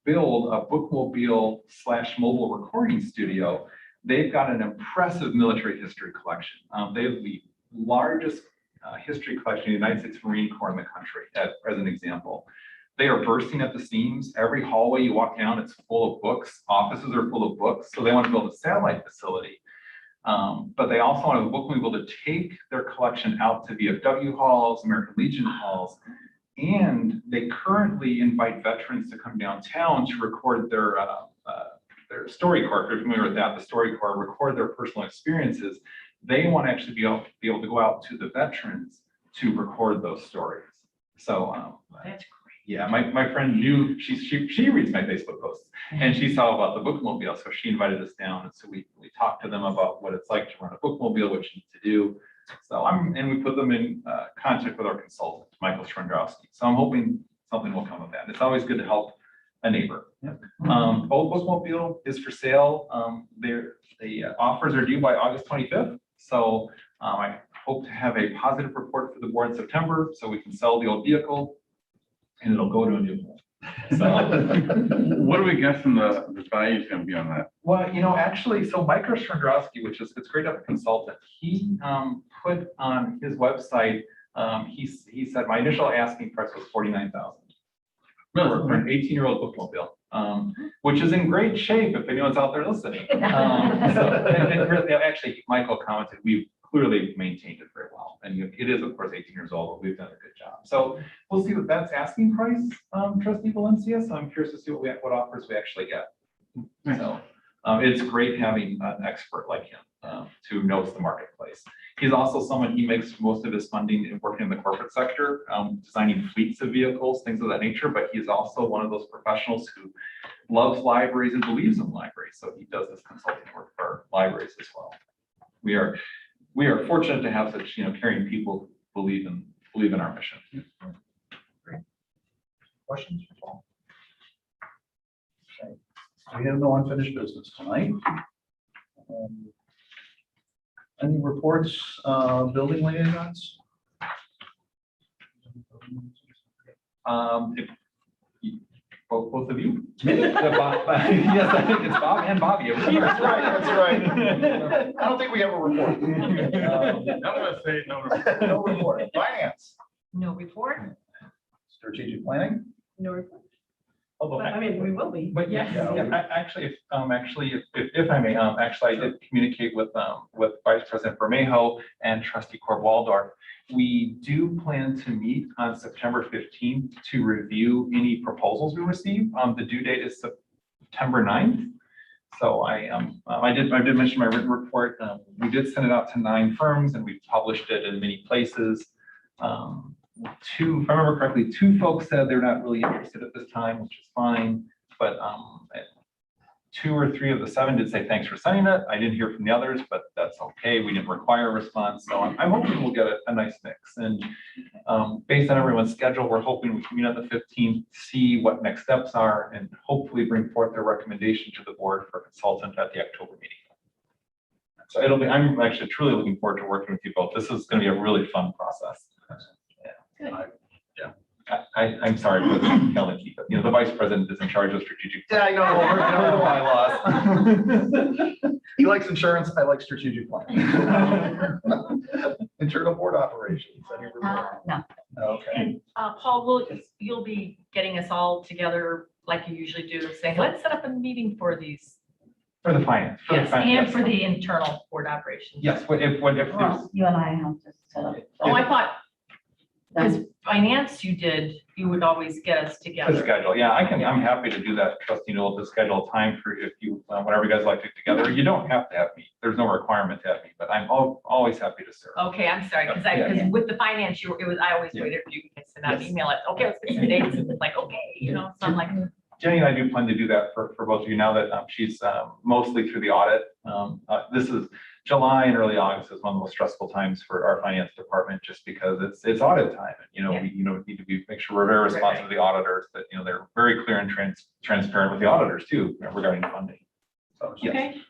build a bookmobile / mobile recording studio. They've got an impressive military history collection. They have the largest history collection in the United States Marine Corps in the country, as an example. They are bursting at the seams. Every hallway you walk down, it's full of books. Offices are full of books. So they want to build a satellite facility. But they also want a bookmobile to take their collection out to VFW halls, American Legion halls. And they currently invite veterans to come downtown to record their StoryCorps. If you're familiar with that, the StoryCorps record their personal experiences. They want to actually be able to go out to the veterans to record those stories. So That's great. yeah, my friend knew, she reads my Facebook posts, and she saw about the bookmobile, so she invited us down, and so we talked to them about what it's like to run a bookmobile, what you need to do. So and we put them in contact with our consultant, Michael Schrondrowski. So I'm hoping something will come of that. It's always good to help a neighbor. Yep. Old bookmobile is for sale. The offers are due by August 25th. So I hope to have a positive report for the board in September, so we can sell the old vehicle and it'll go to a new home. So, What do we guess from the value is gonna be on that? well, actually, so Mike Strandrowski, which is, it's great to have a consultant, he put on his website, he said, my initial asking price was 49,000. For an 18-year-old bookmobile, which is in great shape if anyone's out there listening. And really, actually, Michael commented, we've clearly maintained it very well. And it is, of course, 18 years old, but we've done a good job. So we'll see what that's asking price, Trustee Valencia. So I'm curious to see what offers we actually get. So it's great having an expert like him who knows the marketplace. He's also someone, he makes most of his funding in working in the corporate sector, designing fleets of vehicles, things of that nature, but he's also one of those professionals who loves libraries and believes in libraries. So he does this consulting work for libraries as well. We are fortunate to have such, caring people who believe in our mission. Great. Questions for Paul? Okay. We have no unfinished business tonight. Any reports, building liaisons? Both of you? Yes, I think it's Bob and Bobby. That's right. I don't think we have a report. I'm gonna say no. No report. Finance, No report? strategic planning. No report. Although, But I mean, we will be. But yes, Yeah. if I may, actually, I did communicate with Vice President Bermejo and Trustee Corb Waldorf. We do plan to meet on September 15th to review any proposals we receive. The due date is September 9th. So I did mention my written report. We did send it out to 9 firms and we published it in many places. If I remember correctly, 2 folks said they're not really interested at this time, which is fine. But 2 or 3 of the 7 did say, thanks for sending it. I didn't hear from the others, but that's okay. We didn't require a response. So I'm hoping we'll get a nice mix. And based on everyone's schedule, we're hoping we can meet on the 15th, see what next steps are, and hopefully bring forth their recommendation to the board for consultant at the October meeting. So I'm actually truly looking forward to working with you both. This is going to be a really fun process. I'm sorry for the Kelly, but the vice president is in charge of strategic. Yeah, I know. Bylaws. He likes insurance. I like strategic planning. Internal board operations. Any report? No, Okay. And Paul, you'll be getting us all together like you usually do, saying, let's set up a meeting for these. For the finance. Yes, and for the internal board operations. Yes, if there's. well, you and I have to set up. Oh, I thought, because finance you would always get us The together. schedule, yeah, I'm happy to do that, Trustee Newell, to schedule time for if you, whenever you guys like to get together. You don't have to have me. There's no requirement to have me, but I'm always happy to serve. Okay, I'm sorry, because Yeah. with the finance, I always Yeah. waited for you to send out an Yes. email, like, okay, let's fix the dates, and it's like, okay, so I'm like, Jenny and I do plan to do that for both of you now that she's mostly through the audit. This is July and early August is one of the most stressful times for our finance department, just because it's audit time. And, we need to make sure we're very responsive to the auditors, that, they're very clear and transparent with the auditors too regarding funding. So, yes. okay.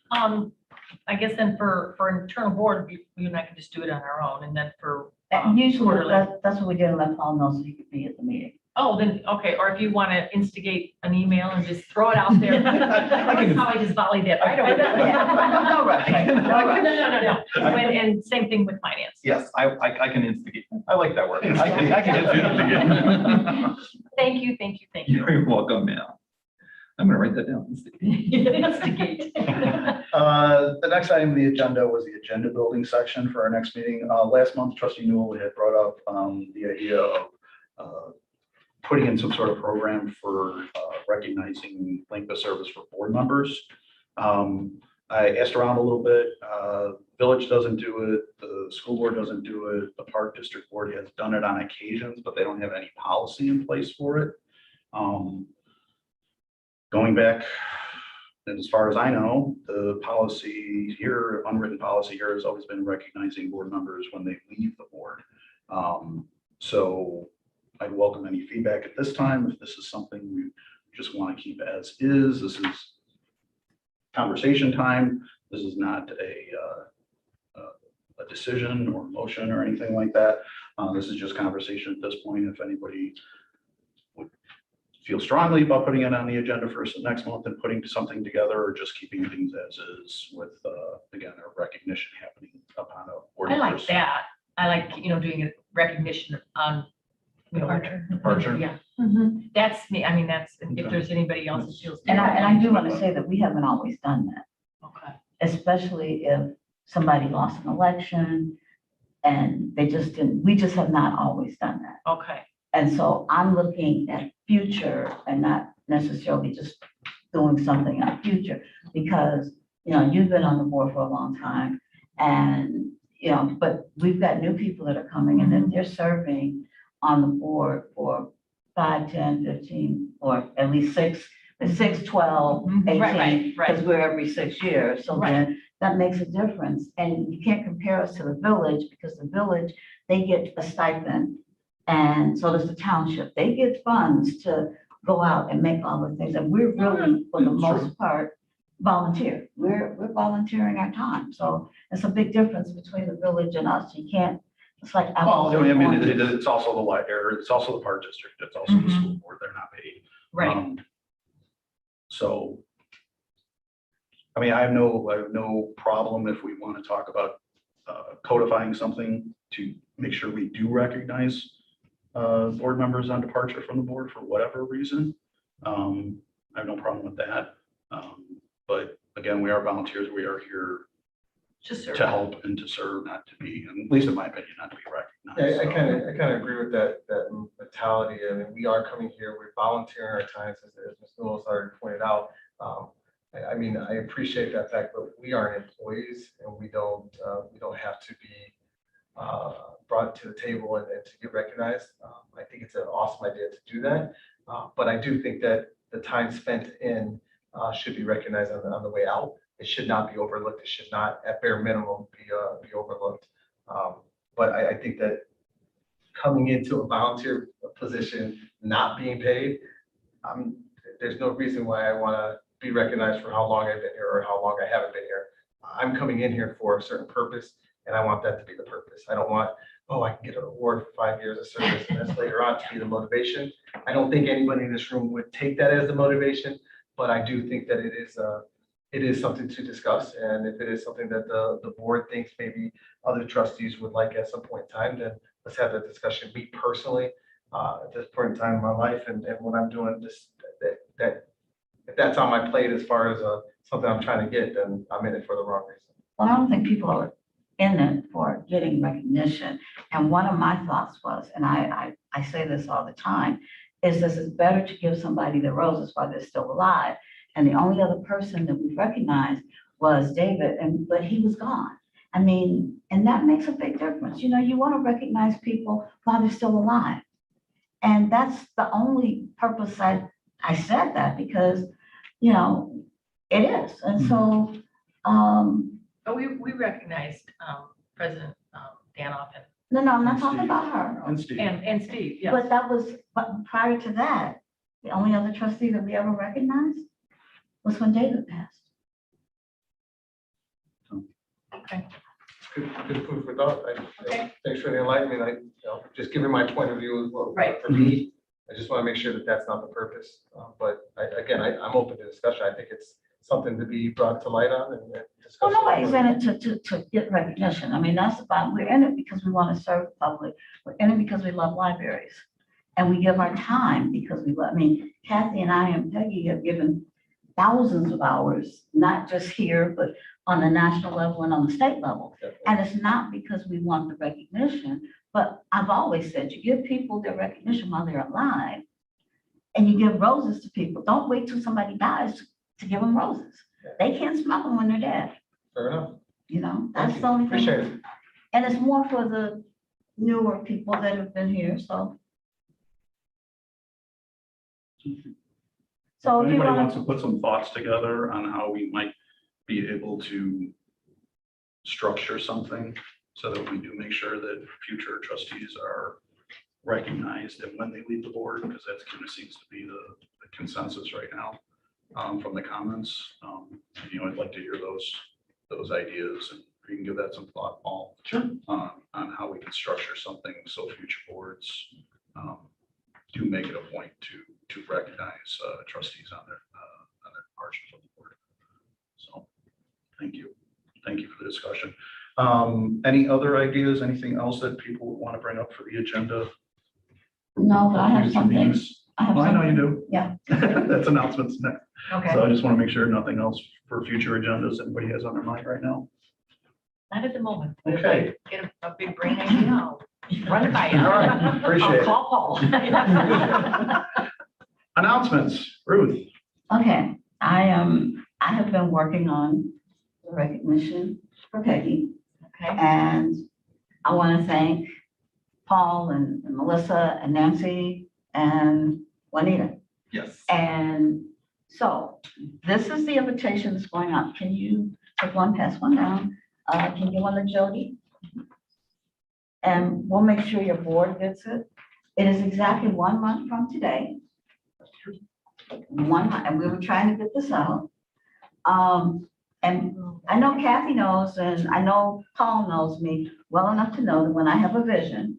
I guess then for internal board, you and I can just do it on our own, and then for. Usually, quarterly. that's what we do, and let Paul know so he could be at the meeting. Oh, then, okay, or if you want to instigate an email and just throw it out there. That's how I just volleyed it. Right over there. No rush, right? No rush. No. And same thing with finance. Yes, I can instigate. I like that word. I can instigate. Thank you. You're very welcome, ma'am. I'm gonna write that down. Instigate. The next item on the agenda was the agenda building section for our next meeting. Last month, Trustee Newell had brought up the idea of putting in some sort of program for recognizing length of service for board members. I asked around a little bit. Village doesn't do it. The school board doesn't do it. The park district board has done it on occasions, but they don't have any policy in place for it. Going back, as far as I know, the policy here, unwritten policy here, has always been recognizing board members when they leave the board. So I'd welcome any feedback at this time. If this is something we just want to keep as is, this is conversation time. This is not a decision or motion or anything like that. This is just conversation at this point. If anybody would feel strongly about putting it on the agenda for next month and putting something together, or just keeping things as is with, again, a recognition happening upon a board I like member's that. I like, doing a recognition on, departure. Yeah, Mhm. that's me. I mean, that's, if Okay. there's anybody else that feels. And I do want to say that we haven't always done that, Okay. especially if somebody lost an election and they just didn't, we just have not always done that. Okay. And so I'm looking at future and not necessarily just doing something in the future, because, you've been on the board for a long time and, but we've got new people that are coming and then they're serving on the board for 5, 10, 15, or at least 6, 12, 18. Right. Because we're every 6 years, so then that makes a difference. And you can't compare us to the village, because the village, they get a stipend, and so does the township. They get funds to go out and make all the things, and we're really, for the most part, volunteer. We're volunteering our time, so it's a big difference between the village and us. You can't, it's like. Well, apples and oranges. it's also the library, it's also the park district, it's also the Mhm. school board, they're not paid. Right. So, I have no problem if we want to talk about codifying something to make sure we do recognize board members on departure from the board for whatever reason. I have no problem with that. But again, we are volunteers. We are here Just serve. to help and to serve, not to be, at least in my opinion, not to be recognized. Yeah, I kind of agree with that mentality. I mean, we are coming here, we're volunteering our times, as Ms. Newell's already pointed out. I appreciate that fact, but we aren't employees and we don't have to be brought to the table and to get recognized. I think it's an awesome idea to do that. But I do think that the time spent in should be recognized on the way out. It should not be overlooked. It should not, at bare minimum, be overlooked. But I think that coming into a volunteer position, not being paid, there's no reason why I want to be recognized for how long I've been here or how long I haven't been here. I'm coming in here for a certain purpose, and I want that to be the purpose. I don't want, I can get an award for 5 years of service, and that's later on to be the motivation. I don't think anybody in this room would take that as the motivation, but I do think that it is something to discuss. And if it is something that the board thinks maybe other trustees would like at some point in time, then let's have that discussion. Me personally, at this point in time in my life and when I'm doing this, that if that's on my plate as far as something I'm trying to get, then I'm in it for the wrong reason. Well, I don't think people are in it for getting recognition. And one of my thoughts was, and I say this all the time, is this is better to give somebody the roses while they're still alive. And the only other person that we recognized was David, but he was gone. And that makes a big difference. You want to recognize people while they're still alive. And that's the only purpose I said that, because, it is. And so, But we recognized President Danoff no, I'm not talking about her. And Steve. and Steve, yes. But prior to that, the only other trustee that we ever recognized was when David passed. Okay. Good food for thought. Okay. Thanks for the enlightenment. Just giving my point of view as well. Right. For me, I just want to make sure that that's not the purpose. But I'm open to discussion. I think it's something to be brought to light on and discussed. Well, nobody's in it to get recognition. That's about, we're in it because we want to serve the public. We're in it because we love libraries. And we give our time because we love, Kathy and I and Peggy have given thousands of hours, not just here, but on the national level and on the state level. And it's not because we want the recognition, but I've always said, you give people their recognition while they're alive, and you give roses to people. Don't wait till somebody dies to give them roses. They can't smell them when they're dead. Fair enough. That's Thank the only you. Appreciate thing. it. And it's more for the newer people that have been here, so. So If if you anybody want wants to, to put some thoughts together on how we might be able to structure something so that we do make sure that future trustees are recognized and when they leave the board, because that kind of seems to be the consensus right now from the comments. I'd like to hear those ideas, and you can give that some thought, Paul. Sure. On how we can structure something so future boards do make it a point to to recognize trustees on their departures of the board. So, thank you. Thank you for the discussion. Any other ideas, anything else that people would want to bring up for the agenda? No, but I have Future something. meetings? I have Well, I know you something. do. Yeah. That's announcements next. Okay. So I just want to make sure nothing else for future agendas anybody has on their mind right now. Not at the moment. But if Okay. I get a big brain idea, I'll run it by you. All right, appreciate I'll it. call Paul. Announcements, Ruth. Okay, I have been working on the recognition for Peggy, Okay. and I want to thank Paul and Melissa and Nancy and Juanita. Yes. And so this is the invitation that's going out. Can you take one, pass one down? Can you give one to Jody? And we'll make sure your board gets it. It is exactly 1 month from today. 1 month, and we were trying to get this out. And I know Kathy knows, and I know Paul knows me well enough to know that when I have a vision,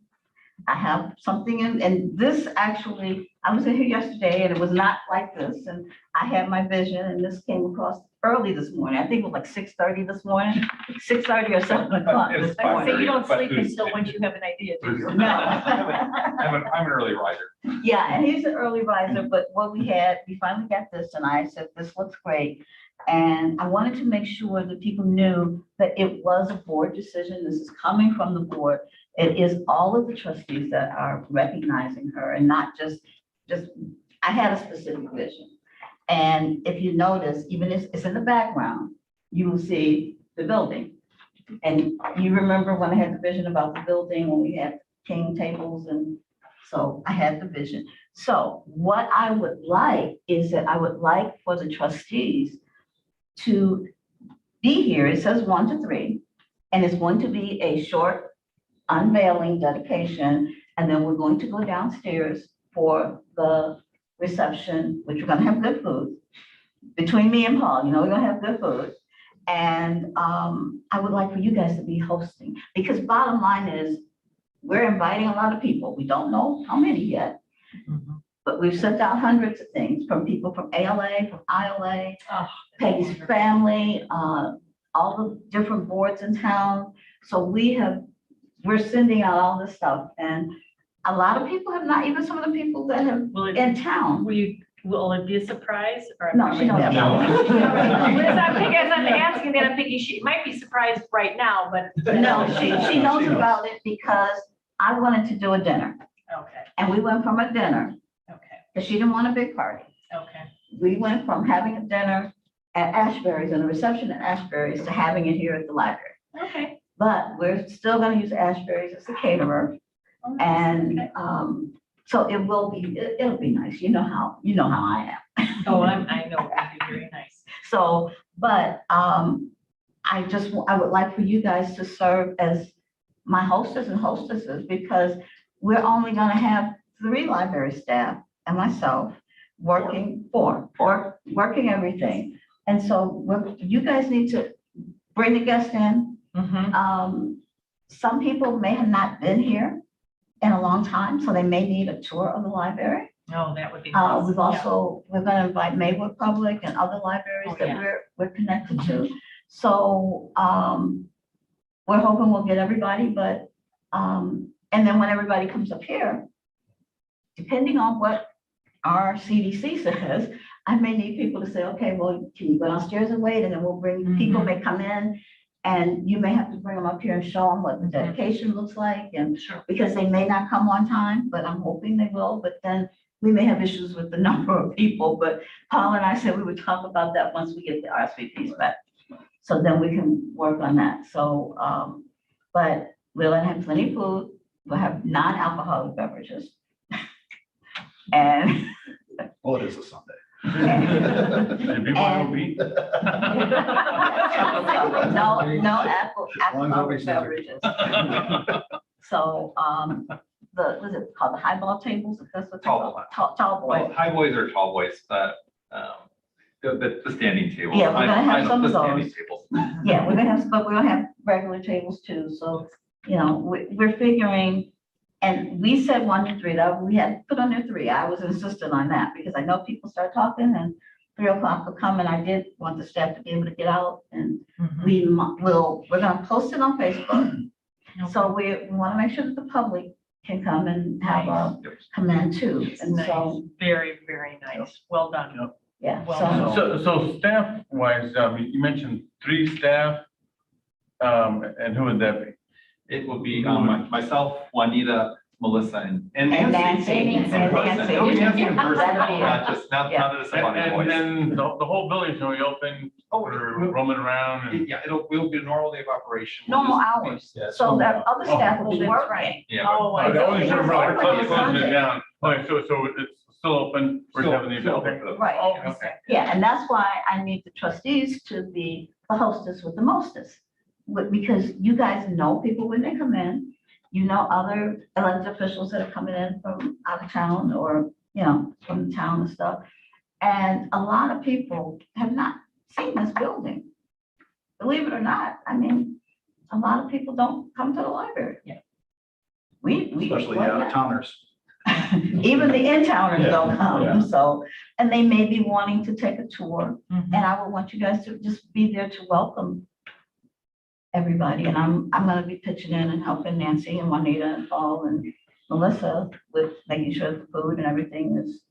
I have something in, and this actually, I was in here yesterday and it was not like this, and I had my vision, and this came across early this morning. I think it was like 6:30 this morning, 6:30 or 7 o'clock It's this I would say morning. you don't But sleep who's- until once you have an idea. do you? No. I'm an early riser. Yeah, and he's an early riser, but what we finally got this, and I said, this looks great. And I wanted to make sure that people knew that it was a board decision. This is coming from the board. It is all of the trustees that are recognizing her, and not just, I had a specific vision. And if you notice, even if it's in the background, you will see the building. And you remember when I had the vision about the building, when we had king tables, and so I had the vision. So what I would like is that I would like for the trustees to be here. It says 1 to 3, and it's going to be a short unveiling dedication, and then we're going to go downstairs for the reception, which we're gonna have good food. Between me and Paul, we're gonna have good food. And I would like for you guys to be hosting, because bottom line is, we're inviting a lot of people. We don't know how many yet, but we've sent out hundreds of things from people from ALA, from ILA, Oh, Peggy's family, all the different boards in town. So we're sending out all this stuff, and a lot of people have not, even some of the people that have Will it, in town. will it be a surprise? Or No, she knows. No. Because I'm asking that, I'm thinking she might be surprised right now, but. No, she knows about it because I wanted to do a dinner, Okay, and we went from a dinner, okay, because she didn't want a big party. okay. We went from having a dinner at Ashbury's and a reception at Ashbury's to having it here at the library. Okay. But we're still gonna use Ashbury's as a caterer. Oh, nice. And so it'll be nice. You know how I am. Oh, I know, it'd be very nice. So, but I would like for you guys to serve as my hostess and hostesses, because we're only gonna have 3 library staff and myself working working everything. And so you guys need to bring the guests in. Some people may have not been here in a long time, so they may need a tour of the library. Oh, that would be nice. We're gonna invite Maywood Public and other libraries Oh, that yeah. we're connected to. So, we're hoping we'll get everybody, but, and then when everybody comes up here, depending on what our CDC says, I may need people to say, okay, well, can you go downstairs and wait? And then we'll bring, people may come in, and you may have to bring them up here and show them what the dedication looks like, and Sure. because they may not come on time, but I'm hoping they will. But then we may have issues with the number of people, but Paul and I said we would talk about that once we get the RSVPs back. So then we can work on that. So, but we're gonna have plenty of food. We'll have non-alcoholic beverages. And Well, it is a Sunday. And people will be. no alcoholic beverages. So, was it called the highball tables? If that's what they're Tall called? Tall boy. Well, high boys are tall boys, the standing tables. Yeah, we're gonna have I know some of the standing those. tables. Yeah, we're gonna have, but we're gonna have regular tables too. So, we're figuring, And we said 1 to 3, that we had put on there 3. I was insistent on that because I know people start talking and 3 o'clock will come and I did want the staff to be able to get out and we're gonna post it on Facebook. So we want to make sure that the public can come and have a command too. And Nice. so, Very, very nice. Well done. yeah, Well, so So staff wise, you mentioned 3 staff, and who would that be? It will be myself, Juanita, Melissa, and And Nancy. Nancy. In person. Nancy. It'll be Nancy in person, That'll be not just, not a disembodied And voice. then the whole building's gonna be open for roaming around and. Yeah, will be a normal day of operation. We'll normal just be- hours. yeah, So that other staff will be that's working. right. Yeah. Oh, I I wasn't sure Sunday. about closing it down. Okay, so it's still open, we're Still- having the still event. open for the- Right. Oh, Okay. Yeah, and that's why I need the trustees to be the hostess with the mostest. Because you guys know people when they come in, you know other elected officials that are coming in from out of town or, you know, from the town and stuff. And a lot of people have not seen this building. Believe it or not, I mean, a lot of people don't come to the library. Yeah. We. Especially the out-of-towners. Even the in-towners Yeah, don't yeah. come, so, and they may be wanting to take a tour. Mhm. And I would want you guys to just be there to welcome everybody. And I'm gonna be pitching in and helping Nancy and Juanita and Paul and Melissa with making sure the food and everything is,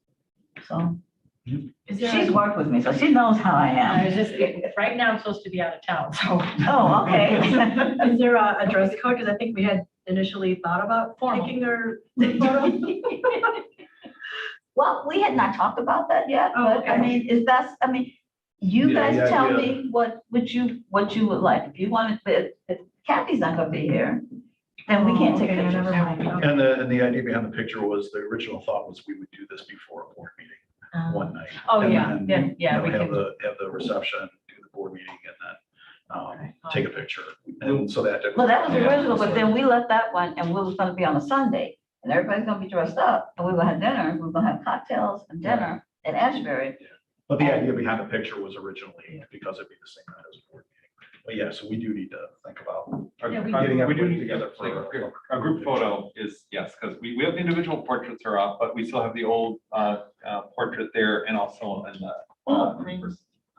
so. Is there She's a- worked with me, so she knows how I I am. was just, right now I'm supposed to be out of town, so. Oh, okay. Is there a dress code? Because I think we had initially thought about Formal. taking our photo. Well, we had not talked about that yet, Oh, but I okay. mean, is that's, I mean, you Yeah, guys yeah, tell yeah. me what you would like. If you wanted, if Kathy's not gonna be here, then we can't take Okay, pictures. never mind. Okay. And the idea behind the picture was, the original thought was we would do this before a board meeting one night. Oh, And yeah, then, then, yeah, you know, we have can. the reception, do the board meeting, and then take a picture. And so that. Well, that was the original, but then we left that one and we was gonna be on a Sunday and everybody's gonna be dressed up and we were gonna have dinner, we were gonna have cocktails and dinner at Ashbury. But the idea behind the picture was originally because it'd be the same night as a board meeting. But yeah, so we do need to think about Yeah, we- getting We do everybody need together like, for. a group photo is, yes, because we have the individual portraits are up, but we still have the old portrait there and also in the.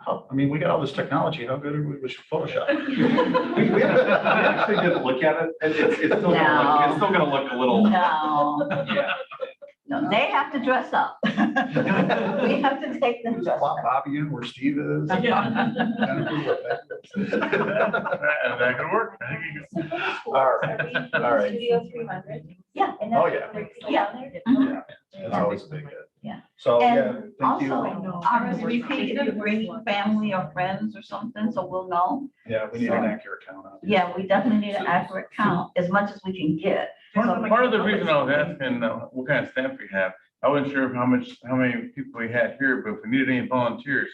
Oh, I mean, we got all this technology, how good are we with Photoshop? We actually did look at it, and it's still it's still gonna look a little, No, yeah. no, they have to dress up. We have to take them dressed Swap up. Bobby in where Steve is. And that could work. I think you could- All right, all right. Studio 300. Yeah. And Oh, that's yeah. still down there? Mhm. It's always a big hit. Yeah. So, yeah, And thank you. also, RSVP, if you bring family or friends or something, so we'll know. Yeah, we need an accurate count on it. Yeah, we definitely need an accurate count, as much as we can get. Part of the reason I was asking what kind of staff we have, I wasn't sure how many people we had here, but if we needed any volunteers,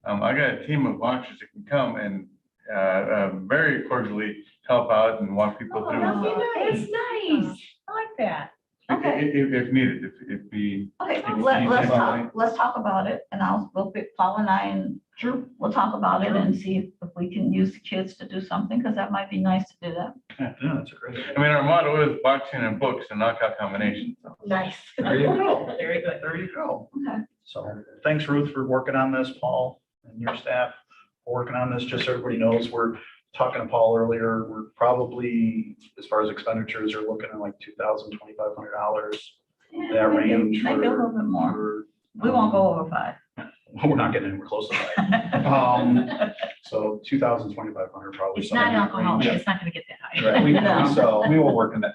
I got a team of watchers that can come and very cordially help out and walk people Oh, through. that's nice. I like that. Okay. If needed, if we. Okay, If you let's talk about it, and we'll pick Paul and I, and we'll talk about it and see if we can use the kids to do something, because that might be nice to do that. Yeah, that's a great idea. I mean, our motto is boxing and books and knockout combinations. So. Nice. There you go. Very good. There you go. Okay. So thanks, Ruth, for working on this, Paul, and your staff for working on this. Just so everybody knows, we're talking to Paul earlier. We're probably, as far as expenditures, are looking at like $2,000, $2,500. That range Maybe a little bit more. for, We won't go over 5. we're not getting anywhere close to that. So 2,000, 2,500 probably. It's somewhere not in that alcoholic. range. It's not gonna get that high. Right. No. So, We will work on that.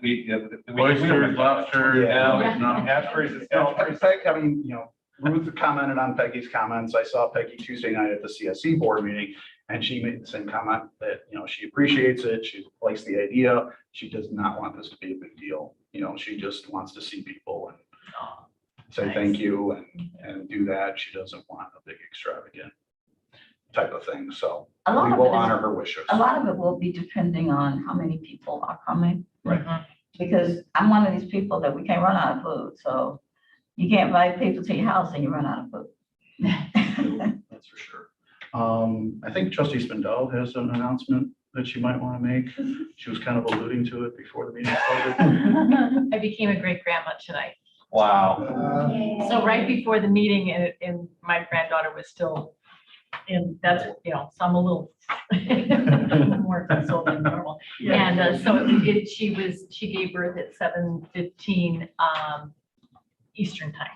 Oysters, lobster. Yeah. Ashbury's is I mean, you know, Ruth commented on Peggy's comments. I saw Peggy Tuesday night at the CSC board meeting, and she made the same comment that, you know, she appreciates it. She likes the idea. She does not want this to be a big deal. You know, she just wants to see people and say thank you and do that. She doesn't want a big extravagant type of thing. So A lot we of will it is- honor her wishes. A lot of it will be depending on how many people are coming. Right. Because I'm one of these people that we can't run out of food, so you can't invite people to your house and you run out of food. That's for sure. I think trustee Spindell has an announcement that she might want to make. She was kind of alluding to it before the meeting started. I became a great grandma tonight. Wow. So right before the meeting and my granddaughter was still, and that's, so I'm a little more consoled than normal. And so she gave birth at 7:15 Eastern time.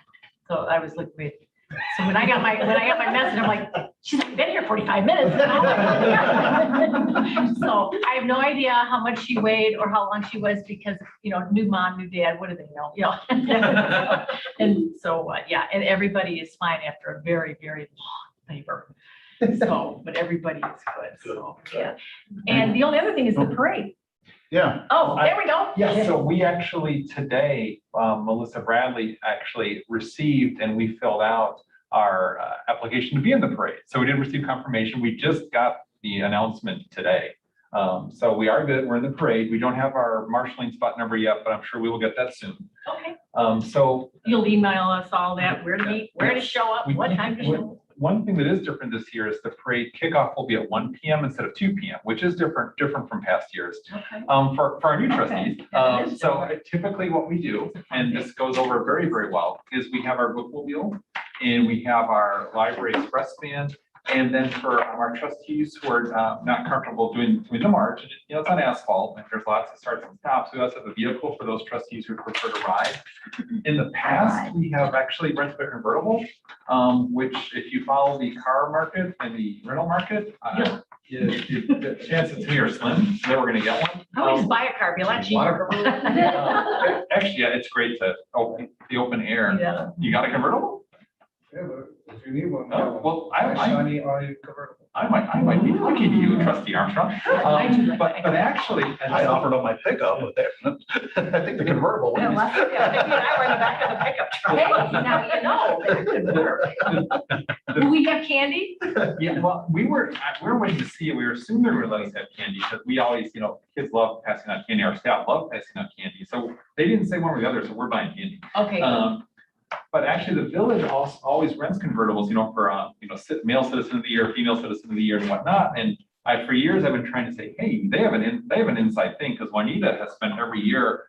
So I was looking, so when I got my message, I'm like, she's been here 45 minutes. So I have no idea how much she weighed or how long she was because, new mom, new dad, what do they know? And so, yeah, and everybody is fine after a very, very long labor. So, but everybody is good, so, yeah. And the only other thing is the parade. Yeah. Oh, there we go. Yeah, so we actually today, Melissa Bradley actually received and we filled out our application to be in the parade. So we did receive confirmation. We just got the announcement today. So we are good. We're in the parade. We don't have our marshalling spot number yet, but I'm sure we will get that soon. Okay. So You'll email us all that, where to meet, where to show up, what time to show up. one thing that is different this year is the parade kickoff will be at 1 p.m. instead of 2 p.m., which is different from past years. Okay. For our new trustees. Yeah, that is So typically what we do, and this goes over very, very well, is we have our bookmobile and we have our library express van. And then for our trustees who are not comfortable doing the march, it's on asphalt, and there's lots of starts and stops. We also have a vehicle for those trustees who prefer to ride. In the past, we have actually rented a convertible, which if you follow the car market and the rental market, the chances to me are slim. Never going to get one. I'll just buy a car, be a lot cheaper. Actually, yeah, it's great to the open air. Yeah. You got a convertible? Yeah, but if you need one. Oh, well, Shiny, already convertible. I might be lucky to you, Trustee Armstrong. But actually, I offered up my pickup, but I think the convertible. Yeah, wins. maybe I were in the back of the pickup truck. Hey, now you know. That could work. Do we have candy? Yeah, well, we were waiting to see it. We were assuming they were letting us have candy because we always, kids love passing out candy. Our staff love passing out candy. So they didn't say one or the other, so we're buying candy. Okay. But actually, the village also always rents convertibles, for male citizen of the year, female citizen of the year, and whatnot. And for years, I've been trying to say, hey, they have an inside thing because Juanita has spent every year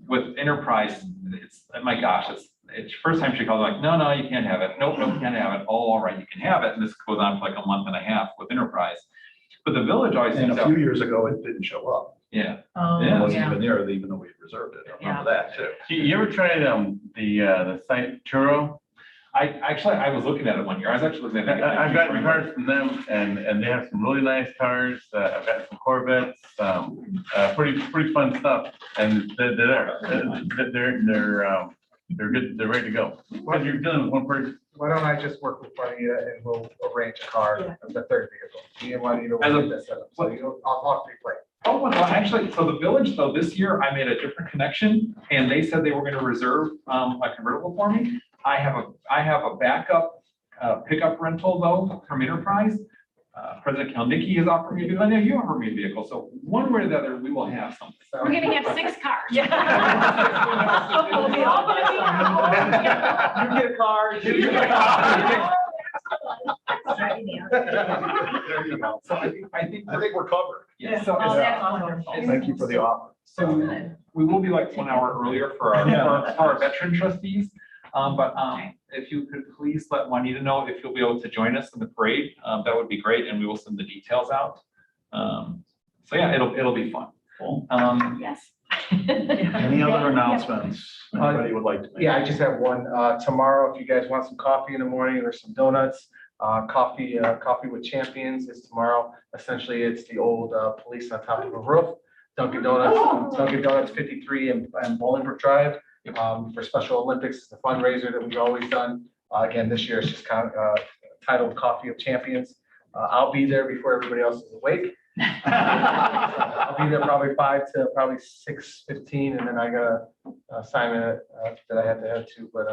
with Enterprise. It's my gosh, it's first time she called like, no, you can't have it. Nope, you can't have it. Oh, all right, you can have it. And this goes on for like a month and a half with Enterprise. But the village always And seems a few years ago, it didn't show up. Yeah. Oh, It wasn't yeah. even there, even though we reserved it. I remember that too. You ever tried the site Turo? I was looking at it one year. I was actually looking at it. I've gotten cars from them and they have some really nice cars. I've got some Corvettes, pretty fun stuff. And they're good. They're ready to go. Because you're dealing with one person. Why don't I just work with Juanita and we'll arrange a car, the third vehicle. Me and Juanita As a- will get that set up. So I'll talk to you later. Oh, well, actually, so the village, though, this year I made a different connection and they said they were going to reserve a convertible for me. I have a backup pickup rental though from Enterprise. President Kalnicki has offered me, I know you offered me a vehicle. So one way or the other, we will have something. We're gonna have 6 cars. You get a car. You get a car. There you go. So I think we're covered. Yeah, so Oh, it's- that's wonderful. Thank you for the offer. So we will be like 1 hour earlier for our veteran trustees. But if you could please let Juanita know if you'll be able to join us in the parade, that would be great, and we will send the details out. So yeah, it'll be fun. Yes. Any other announcements anybody would like to make? Yeah, I just have one. Tomorrow, if you guys want some coffee in the morning or some donuts, coffee with champions is tomorrow. Essentially, it's the old police on top of a roof. Dunkin' Donuts 53 and Bolingbrook Drive. For Special Olympics, it's a fundraiser that we've always done. Again, this year it's just kind of titled Coffee of Champions. I'll be there before everybody else is awake. I'll be there probably 5 to probably 6:15, and then I got an assignment that I have to head to. But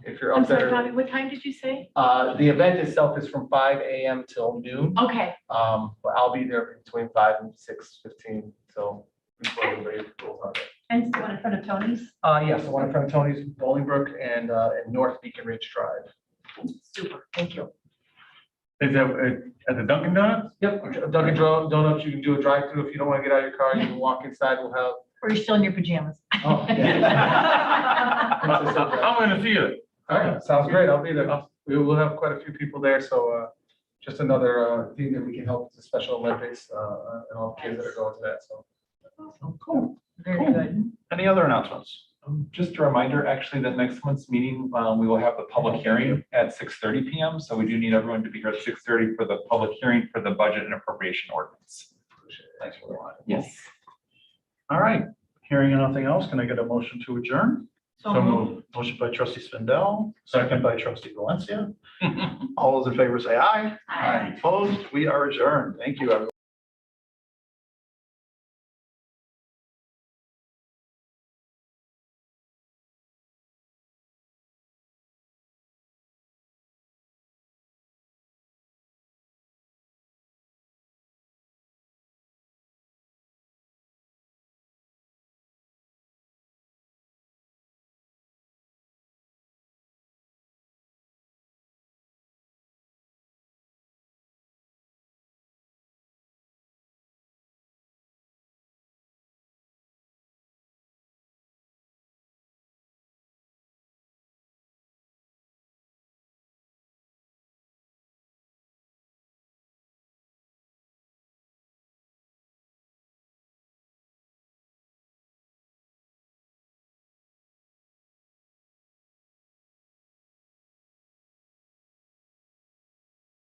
if you're I'm up sorry, there, Bobby, what time did you say? the event itself is from 5 a.m. till noon. Okay. But I'll be there between 5 and 6:15. So before everybody goes on there. And it's the one in front of Tony's. Yes, the one in front of Tony's, Bolingbrook and North Beacon Ridge Drive. Super, thank you. Is that at the Dunkin' Donuts? Yep, Dunkin' Donuts, you can do a drive-through. If you don't want to get out of your car, you can walk inside. We'll have, Or you're still in your pajamas? Oh, yeah. I'm in the theater. All right, sounds great. I'll be there. We will have quite a few people there, so just another thing that we can help with the Special Olympics and all the kids that are going to that, so. Cool. Very good. Any other announcements? Just a reminder, actually, that next month's meeting, we will have the public hearing at 6:30 PM. So we do need everyone to be here at 6:30 for the public hearing for the budget and appropriation ordinance. Thanks for the line. Yes. All right, hearing nothing else, can I get a motion to adjourn? So moved. Motion by trustee Spindell, second by trustee Valencia. All those in favor say aye. Aye. Opposed, we are adjourned. Thank you, everyone.